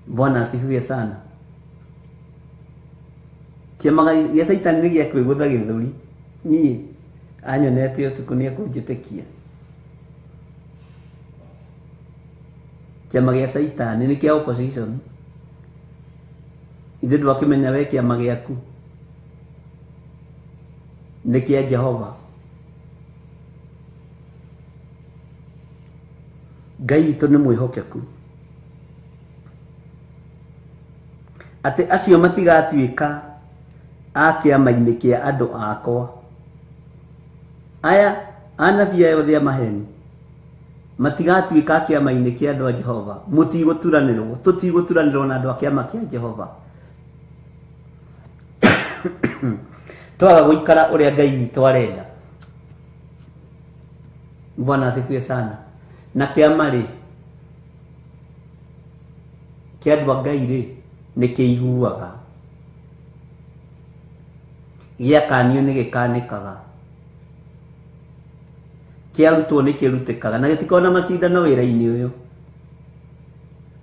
Bwana asifiwe sana. Kĩama gĩa Saitani nĩ gĩa kwĩgũtha gĩthũri. Niĩ anyonete ũtukũ nĩ ekũnjĩtĩkia. Kĩama gĩa Saitani nĩ kĩa opposition. Ithe ndwakĩmenya we kĩama gĩaku nĩ kĩa Jehova. Ngai witũ nĩ mwĩhokeku atĩ acio matigatuĩka a kĩama-inĩ kĩa andũ akwa. Aya anabii othe a maheni matigatuĩka a kĩama-inĩ kĩa andũ a Jehova. Mũtigũturanĩrwo, tũtigũturanĩrwo na andũ a kĩama kĩa Jehova. Twaga gũikara ũrĩa Ngai witũ arenda. Bwana asifiwe sana. Na kĩama rĩ, kĩa andũ a Ngai rĩ, nĩ kĩiguaga, gĩakanio nĩ gĩkanĩkaga, kĩarutwo nĩ kĩrutĩkaga, na gĩtikona macindano wĩra-inĩ ũyũ.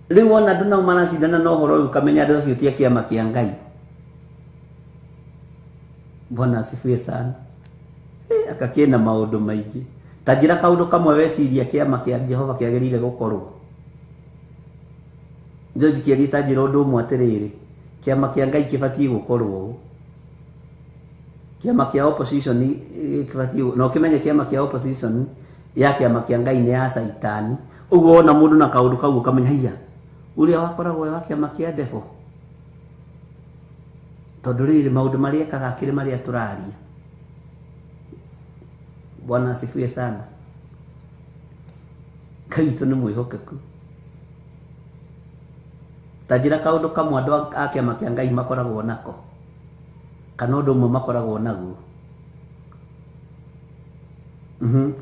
Rĩu wona andũ nao maracindana na ũhoro ũyũ, ũkamenya andũ acio ti a kĩama kĩa Ngai. Bwana asifiwe sana. Aka kĩna maũndũ maingĩ. Ta njĩra kaũndũ kamwe weciria kĩama kĩa Jehova kĩagĩrĩire gũkorwo. George Kĩari ta njĩra ũndũ ũmwe atĩrĩrĩ, kĩama kĩa Ngai kĩbatiĩ gũkorwo ũũ. Kĩama kĩa opposition kĩbatiĩ, no kĩmenye kĩama kĩa opposition ya kĩama kĩa Ngai nĩ ya Saitani. Ũguo ona mũndũ na kaũndũ kau ũkamenya haiya, ũrĩa wakoragwo wa kĩama kĩa Devo tondu riri maundu maria ekaga akiri maria turaria. Bwana asifiwe sana. Kaito ni mwihokeku. Tajira kaundu kamwe andu a kiama kia Ngai makoragwo nako, kana undu umwe makoragwo naguo.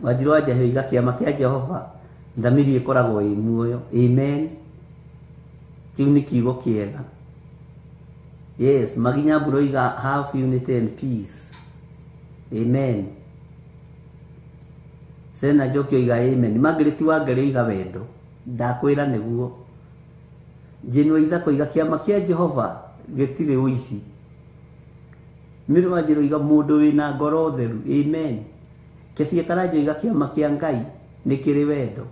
Wanjiru wa Njahĩ oiga kiama kia Jehova thamiri ikoragwo ĩ muoyo. Amen. Kiu ni kiugo kiega. Yes, Maginya Mburu oiga have unity and peace. Amen. Sena Njoki oiga amen. Margaret Wangari oiga wendo. Ndakwĩra nĩguo. Jane Waithaka oiga kiama kia Jehova gĩtirĩ ũici. Mĩrũ Wanjiru oiga mũndũ wĩna ngoro theru. Amen. Kesia Karanja oiga kiama kia Ngai nĩ kĩrĩ wendo.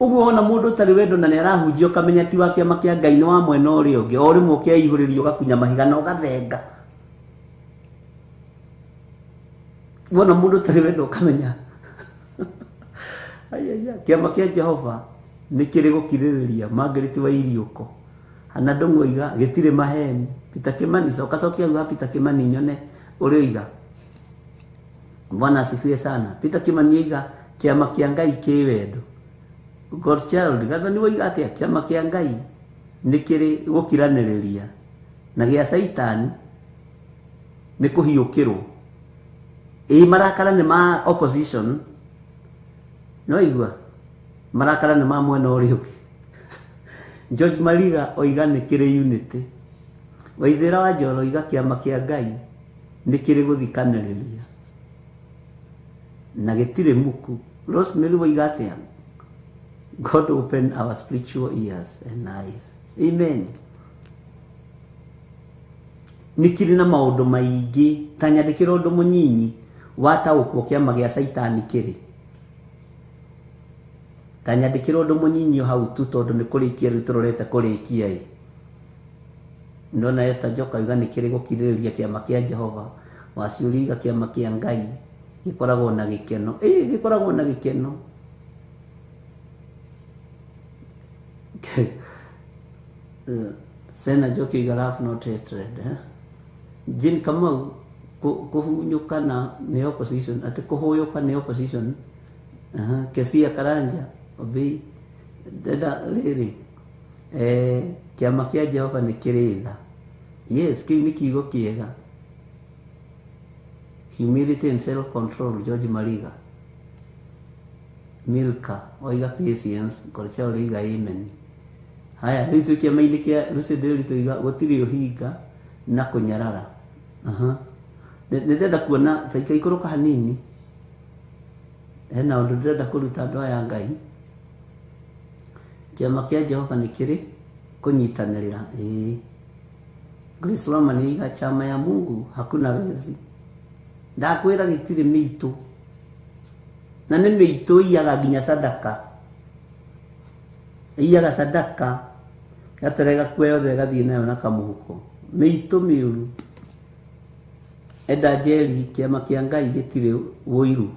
Ũguo ona mũndũ ũtarĩ wendo na nĩ arahunjio kamenya ti wa kiama kia Ngai, nĩ wa mwena ũrĩa ũngĩ. O rĩmwe ũkeihũrĩrio ũgakunya mahiga na ũgathenga. Wona mũndũ ũtarĩ wendo ũkamenya kiama kia Jehova nĩ kĩrĩ gũkirĩrĩria. Margaret Wairiũko. Hana Ndong'u oiga gĩtirĩ maheni. Peter Kimani cokia uga Peter Kimani nyone ũrĩa oiga. Bwana asifiwe sana. Peter Kimani oiga kiama kia Ngai kĩ wendo. Godchild Gathoni oiga atĩa kiama kia Ngai nĩ kĩrĩ gũkiranĩrĩria na gĩa Saitani nĩ kũhiũkĩrwo. Marakara nĩ ma opposition. No igua marakara nĩ ma mwena ũrĩa ũngĩ. George Mariga oiga nĩ kĩrĩ unity. Waithĩra wa Njoro oiga kiama kia Ngai nĩ kĩrĩ gũthikanĩrĩria na gĩtirĩ muku. Rosemary oiga atĩa God open our spiritual ears and eyes. Amen. Nikiri na maundu maingĩ ta nyandĩkĩra ũndũ mũnyinyi wataũkwo kĩama gĩa Saitani kĩrĩ. Ta nyandĩkĩra ũndũ mũnyinyi hau tu tondũ nĩ kũrĩkia rĩu tũrorete kũrĩkia. Ndona Esther Njoka oiga nĩ kĩrĩ gũkirĩrĩria kĩama kia Jehova. Waciũria oiga kĩama kia Ngai gĩkoragwo na gĩkeno. Gĩkoragwo na gĩkeno. Sena Njoki oiga love not hatred. Jane Kamau kũhunyũka na nĩ opposition. Atĩ kũhũyũka nĩ opposition. Kesia Karanja obi dada rĩrĩ. Kiama kia Jehova nĩ kĩrĩ tha. Yes, kĩu nĩ kiugo kĩega. Humility and self control. George Mariga. Milka oiga patience. Korcha oiga amen. Haya rĩu kĩama-inĩ kia Lucidary tuiga gũtirĩ ũhinga na kũnyarara. Ndĩrenda kuona taika ikũrũka hanini. Hena ũndũ ndĩrenda kũruta andũ aya Ngai. Kiama kia Jehova nĩ kĩrĩ kũnyitanĩrĩra. Grace Loma oiga chama ya Mungu hakuna wezi. Ndakwĩra gĩtirĩ mĩitũ. Na nĩ mĩitũ iyaga nginya sadaka. Iyaga sadaka. Gaterega kweyothe gathiĩ nayo na kamũhuko. Mĩitũ mĩũru. Enda Njeri kiama kia Ngai gĩtirĩ wũiru.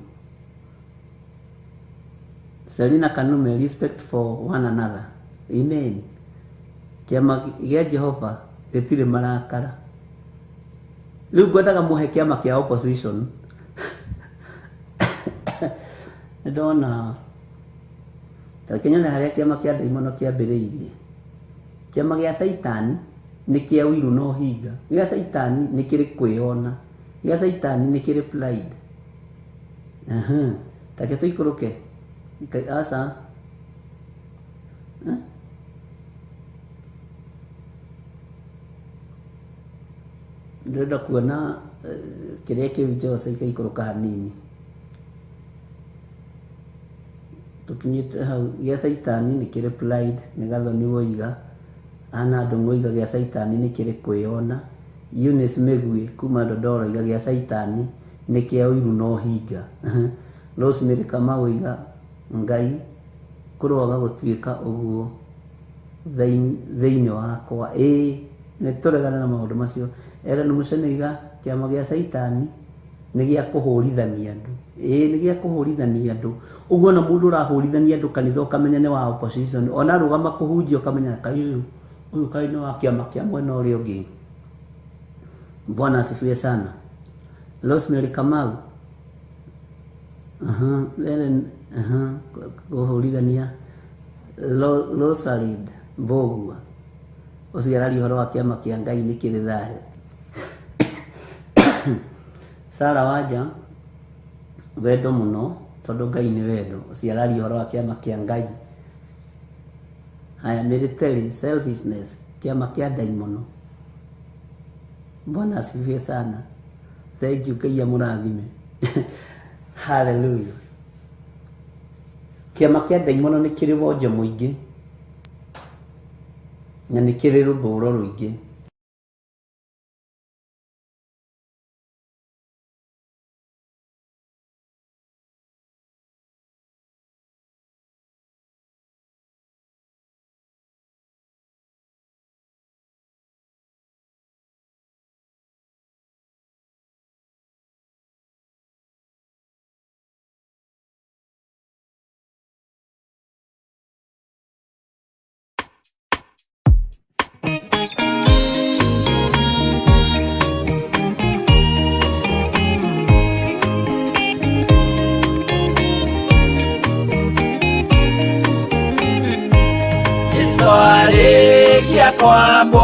Selina Kanume respect for one another. Amen. Kiama gia Jehova gĩtirĩ marakara. Rĩu ngwendaga mũhe kiama kia opposition. Ndona Kenya harĩa kiama kia ndaimono kĩambĩrĩirie. Kiama gĩa Saitani nĩ kĩa ũiru na ũhinga. Gĩa Saitani nĩ kĩrĩ kwĩona. Gĩa Saitani nĩ kĩrĩ pride. Take tũikũrũke. Asa. Ndĩrenda kuona kĩrĩa kĩu Jose ikaikũrũka hanini. Tukinyite hau gĩa Saitani nĩ kĩrĩ pride. Nĩ Gathoni woiga. Ana Ndong'u oiga gĩa Saitani nĩ kĩrĩ kwĩona. Eunice Megui kuma Dodora oiga gĩa Saitani nĩ kĩa ũiru na ũhinga. Rosemary Kamau oiga Ngai kũroaga gũtuĩka ũguo thĩinĩ wakwa. Nĩ tũregana na maũndũ macio. Ellen Mucene oiga kĩama gĩa Saitani nĩ gĩa kũhũrithania andũ. Nĩ gĩa kũhũrithania andũ. Ũguo na mũndũ ũrahũrithania andũ kanitha ũkamenya nĩ wa opposition. Ona rũgama kũhunjia ũkamenya kai ũyũ kai nĩ wa kĩama kĩa mwena ũrĩa ũngĩ. Bwana asifiwe sana. Rosemary Kamau. Kuhurigania. Rosalind Mbogua. Usigarari horo wa kiama kia Ngai ni kiri thahe. Sara Waja wendo muno tondu Ngai ni wendo. Usigarari horo wa kiama kia Ngai. Haya, military selfishness kiama kia daimono. Bwana asifiwe sana. Thank you Ngai amurathime. Hallelujah. Kiama kia daimono ni kiri wonje muingi na ni kiri ruthuro ruingi. Swalikia kwambo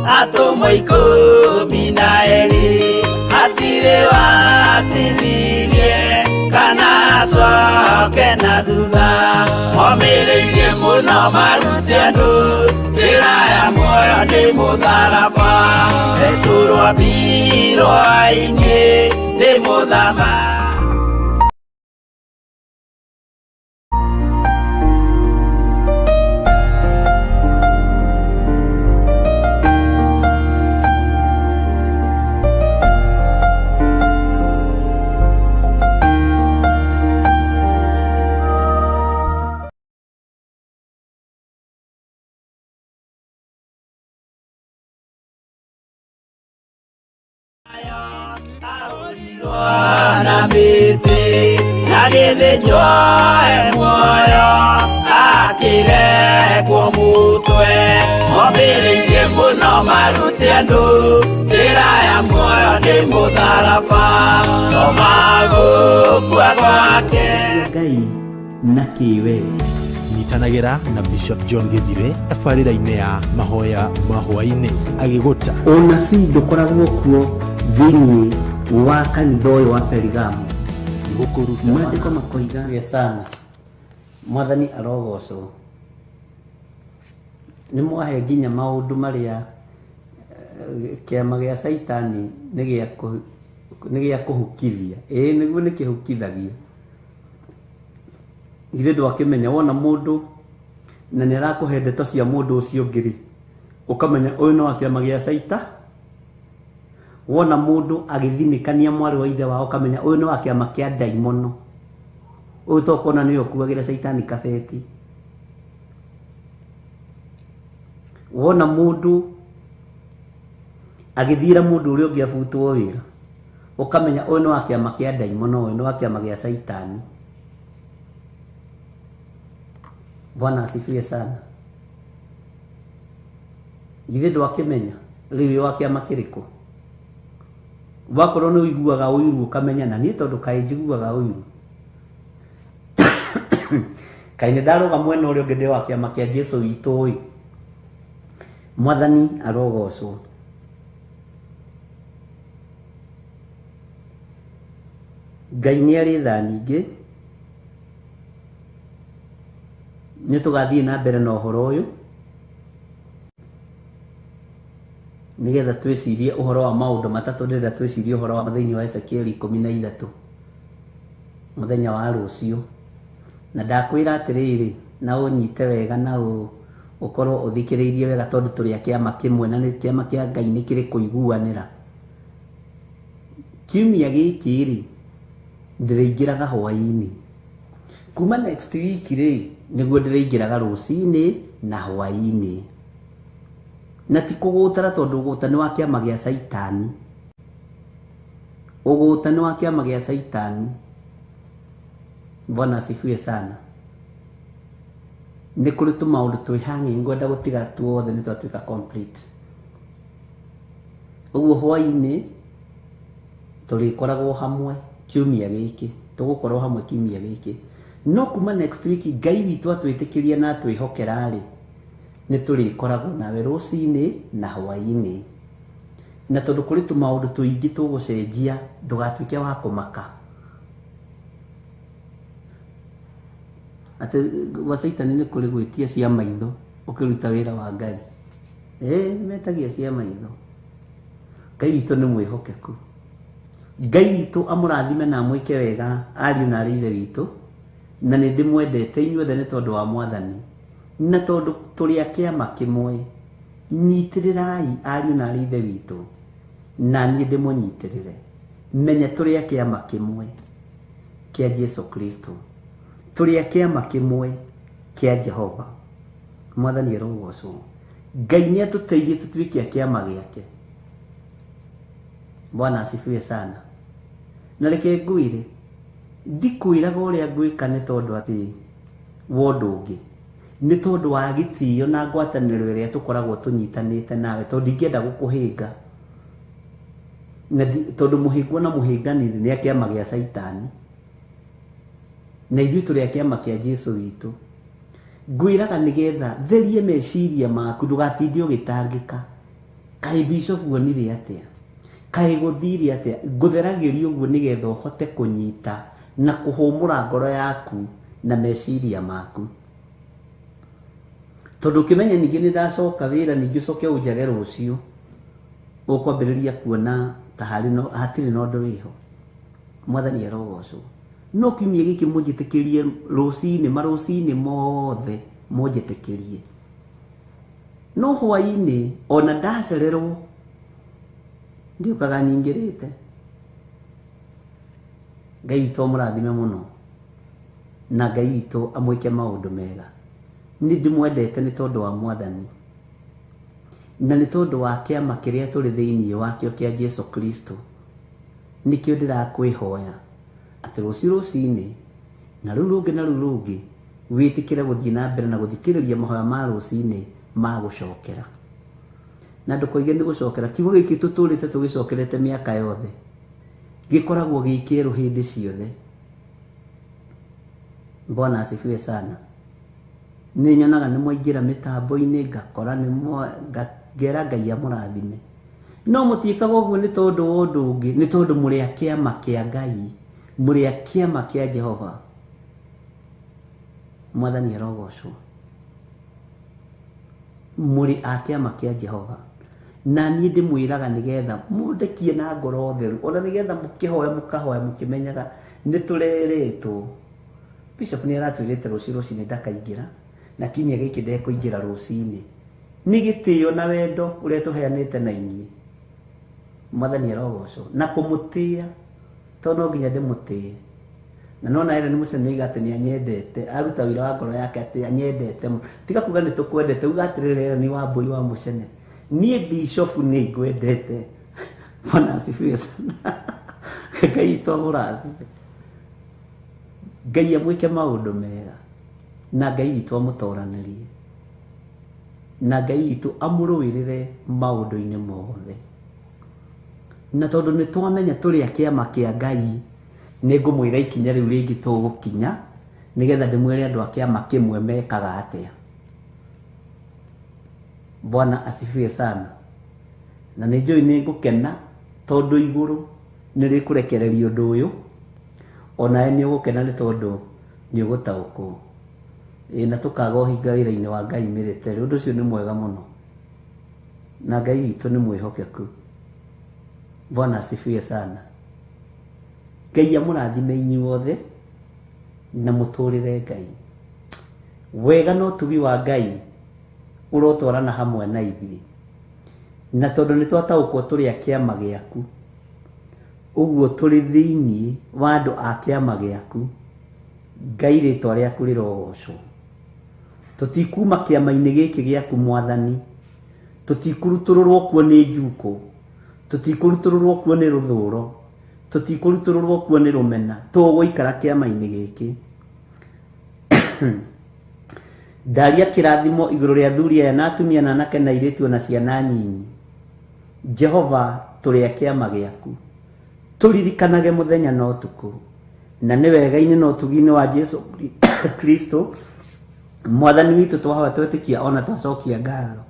atumwa 12 hatire watithirie kana coke na thutha momireirie muno marute andu njira ya muoyo ni mutharaba eturwa mbirwa-ini ni muthama. Na miti nagithinjwa muoyo akire kwa mutwe momireirie muno marute andu njira ya muoyo ni mutharaba tomagukua gwake Ngai na kiwe. Nitanagira na Bishop John Githire tabarĩra-inĩ ya mahoya mahwa-inĩ agĩgũta Ũnabii ndũkoragwo kuo thĩinĩ wa kanitha ũyũ wa Perigamo. Maandĩko makoiga sana. Mwathani arogocwo. Nĩ mwahe nginya maũndũ marĩa kĩama gĩa Saitani nĩ gĩa kũhukithia. Nĩguo nĩ kĩhukithagia. Githĩ ndwakĩmenya wona mũndũ na nĩ arakũhe ndeto cia mũndũ ũcio ũngĩ ũkamenya ũyũ no wa kĩama gĩa Saitani. Wona mũndũ agithinikania mwari wa ithe wao kamenya ũyũ nĩ wa kĩama kĩa daimono. Ũyũ tokona nĩ okuagĩra Saitani kabeti. Wona mũndũ agithira mũndũ ũrĩa ũngĩ abutwo wĩra ũkamenya ũyũ nĩ wa kĩama kĩa daimono, ũyũ nĩ wa kĩama gĩa Saitani. Bwana asifiwe sana. Githĩ ndwakĩmenya rĩu wa kĩama kĩrĩkũ? Wakorwo nĩ ũiguaga ũiru ũkamenya na niĩ tondũ kaĩ njiguaga ũiru. Kaĩ nĩ ndarũga mwena ũrĩa ũngĩ ndĩ wa kĩama kĩa Jesũ witũ. Mwathani arogocwo. Ngai nĩ arĩ tha nyingĩ. Nĩ tũgathiĩ na mbere na ũhoro ũyũ nigetha twĩcirie ũhoro wa maũndũ matatũ. Ndĩrenda twĩcirie ũhoro wa thĩinĩ wa Ezekiel 13 mũthenya wa rũciũ, na ndakwĩra atĩrĩrĩ na ũnyite wega na ũkorwo ũthikĩrĩirie wega tondũ tũrĩ a kĩama kĩmwe na nĩ kĩama kĩa Ngai nĩ kĩrĩ kũiguanĩra. Kiumia gĩkĩ rĩ ndĩrĩingĩraga hwaĩ-inĩ. Kuma next week rĩ nĩguo ndĩrĩingĩraga rũcinĩ na hwaĩ-inĩ. Na ti kũgũtara tondũ ũgũta nĩ wa kĩama gĩa Saitani. Ũgũta nĩ wa kĩama gĩa Saitani. Bwana asifiwe sana. Nĩ kũrĩ tũmaũndũ twĩhang'i ngwenda gũtiga tuothe nĩ twatuĩka complete. Uguo hwainĩ tũrĩkoragwo hamwe kiumia gĩkĩ, tũgũkorwo hamwe kiumia gĩkĩ. No kuma next week Ngai witũ atwĩtĩkĩria na atwĩhokera rĩ, nĩ tũrĩkoragwo nawe rũcinĩ na hwainĩ. Na tondũ kũrĩ tũmaũndũ tũingĩ tũgũcenjia, ndũgatuĩke wa kũmaka atĩ gwa Saitani nĩ kũrĩ gwĩtia cia maitho ũkĩruta wĩra wa Ngai. Metagia cia maitho. Ngai witũ nĩ mwĩhokeku. Ngai witũ amũrathime na mwĩke wega ariũ na arĩ ithe witũ, na nĩ ndĩmwendete inyuothe nĩ tondũ wa Mwathani, na tondũ tũrĩ a kĩama kĩmwe. Nyitĩrĩrai ariũ na arĩ ithe witũ, na niĩ ndĩmũnyitĩrĩre. Menya tũrĩ a kĩama kĩmwe kĩa Jesu Kristo, tũrĩ a kĩama kĩmwe kĩa Jehova. Mwathani arogocwo. Ngai nĩ atũteithie tũtuĩke a kĩama gĩake. Bwana asifiwe sana. Na reke ngwĩre, ndikwĩraga ũrĩa ngwĩka nĩ tondũ atĩ wondũ ũngĩ, nĩ tondũ wa gĩtĩo na ngwatanĩro ĩrĩa tũkoragwo tũnyitanĩte nawe, tondũ ndingĩenda gũkũhĩnga. Na tondũ mũhĩngwo na mũhĩnganĩri nĩ a kĩama gĩa Saitani, na ithuĩ tũrĩ a kĩama kĩa Jesu witũ. Ngwĩraga nĩgetha therie meciria maku, ndũgatinde ũgĩtangĩka. Kaĩ bishop wonire atĩa? Kaĩ gũthire atĩa? Ngũtheragĩria ũguo nĩgetha ũhote kũnyita na kũhũmũra ngoro yaku na meciria maku. Tondũ ũkĩmenya ningĩ nĩ ndacoka wĩra ningĩ ũcoke ũnjage rũciũ, ũkwambĩrĩria kuona ta hatirĩ na ũndũ wĩho. Mwathani arogocwo. No kiumia gĩkĩ mũnjĩtĩkĩrie rũcinĩ, marũcinĩ mothe mũnjĩtĩkĩrie. No hwainĩ ona ndacererwo ndiũkaga nyingĩrĩte. Ngai witũ amũrathime mũno, na Ngai witũ amwĩke maũndũ mega. Nĩ ndĩmwendete nĩ tondũ wa Mwathani, na nĩ tondũ wa kĩama kĩrĩa tũrĩ thĩinĩ wakĩo kĩa Jesu Kristo. Nĩkĩo ndĩrakwĩhoya atĩ rũcinĩ na rũu rũngĩ na rũu rũngĩ wĩtĩkĩre gũthiĩ na mbere na gũthikĩrĩria mahoya ma rũcinĩ ma gũcokera. Na ndũkoige nĩ gũcokera, kiugo gĩkĩ tũtũrĩte tũgĩcokerete mĩaka yothe gĩkoragwo gĩ kĩerũ hĩndĩ ciothe. Bwana asifiwe sana. Nĩ nyonaga nĩ mwaingĩra mĩtambo-inĩ ngakora ngera Ngai amũrathime. No mũtiĩkaga ũguo nĩ tondũ wa ũndũ ũngĩ, nĩ tondũ mũrĩ a kĩama kĩa Ngai, mũrĩ a kĩama kĩa Jehova. Mwathani arogocwo. Mũrĩ a kĩama kĩa Jehova. Na niĩ ndĩmwĩraga nĩgetha mũndekie na ngoro theru, ona nĩgetha mũkĩhoya mũkahoya mũkĩmenyaga nĩ tũreretwo. Bishop nĩ aratwĩrĩte rũcinĩ ndakaingĩra, na kiumia gĩkĩ ndekũingĩra rũcinĩ. Nĩ gĩtĩo na wendo ũrĩa tũheanĩte na inyuĩ. Mwathani arogocwo. Na kũmũtĩa, tondũ no nginya ndĩmũtĩe. Na no nawe nĩ mũcenio iga atĩ nĩ anyendete, aruta wĩra wa ngoro yake atĩ anyendete. Tiga kuga nĩ tũkwendete, uga atĩrĩrĩ nĩ Wambũi wa Mũcene. Niĩ bishop nĩ ngwendete. Bwana asifiwe sana. Ngai witũ amũrathime. Ngai amwĩke maũndũ mega, na Ngai witũ amũtoranĩrie, na Ngai witũ amũrũĩrĩre maũndũ-inĩ mothe. Na tondũ nĩ twamenya tũrĩ a kĩama kĩa Ngai, nĩ ngũmwĩra ikinya rĩu rĩngĩ tũgũkinya nĩgetha ndĩmwĩre andũ a kĩama kĩmwe mekaga atĩa. Bwana asifiwe sana. Na nĩ njũĩ nĩ ngũkena tondũ igũrũ nĩ rĩkũrekereria ũndũ ũyũ, ona nĩ ũgũkena nĩ tondũ nĩ ũgũtaũkwo. Na tũkaga ũhinga wĩra-inĩ wa Ngai mĩrĩtere. Ũndũ ũcio nĩ mwega mũno, na Ngai witũ nĩ mwĩhokeku. Bwana asifiwe sana. Ngai amũrathime inyuothe na mũtũrĩre Ngai. Wega no tugi wa Ngai ũrotwarana hamwe na ithuĩ, na tondũ nĩ twataũkwo tũrĩ a kĩama gĩaku, ũguo tũrĩ thĩinĩ wa andũ a kĩama gĩaku. Ngai rĩtwa rĩaku rĩrogocwo. Tũtikuma kĩama-inĩ gĩkĩ gĩaku Mwathani, tũtikũrutũrũrwo kuo nĩ njuko, tũtikũrutũrũrwo kuo nĩ rũthũũro, tũtikũrutũrũrwo kuo nĩ rũmena. Tũgũikara kĩama-inĩ gĩkĩ. Ndaria kĩrathimo igũrũ rĩa athuri aya na atumia na anake na airĩtu na ciana nyinyi. Jehova tũrĩa kĩama gĩaku, tũririkanage mũthenya na ũtukũ, na nĩ wega-inĩ na ũtugi-inĩ wa Jesu Kristo mwathani witũ twahota twetĩkia ona twacokia ngatho,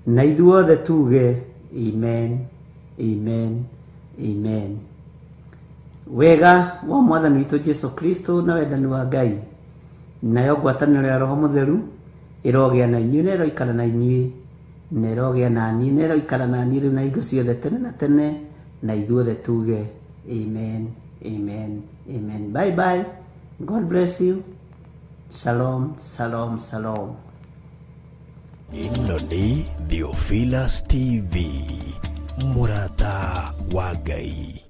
na ithuothe tuge amen, amen, amen. Wega wa mwathani witũ Jesu Kristo na wendani wa Ngai nayo ngwatanĩro ya Roho Mũtheru ĩrogĩa na inyuĩ na ĩroikara na inyuĩ na ĩrogĩa na niĩ na ĩroikara na niĩ rĩu na hingo ciothe tene na tene, na ithuothe tuge amen, amen, amen. Bye bye. God bless you. Shalom, shalom, shalom. Ĩno nĩ Theophilus TV, mũrata wa Ngai.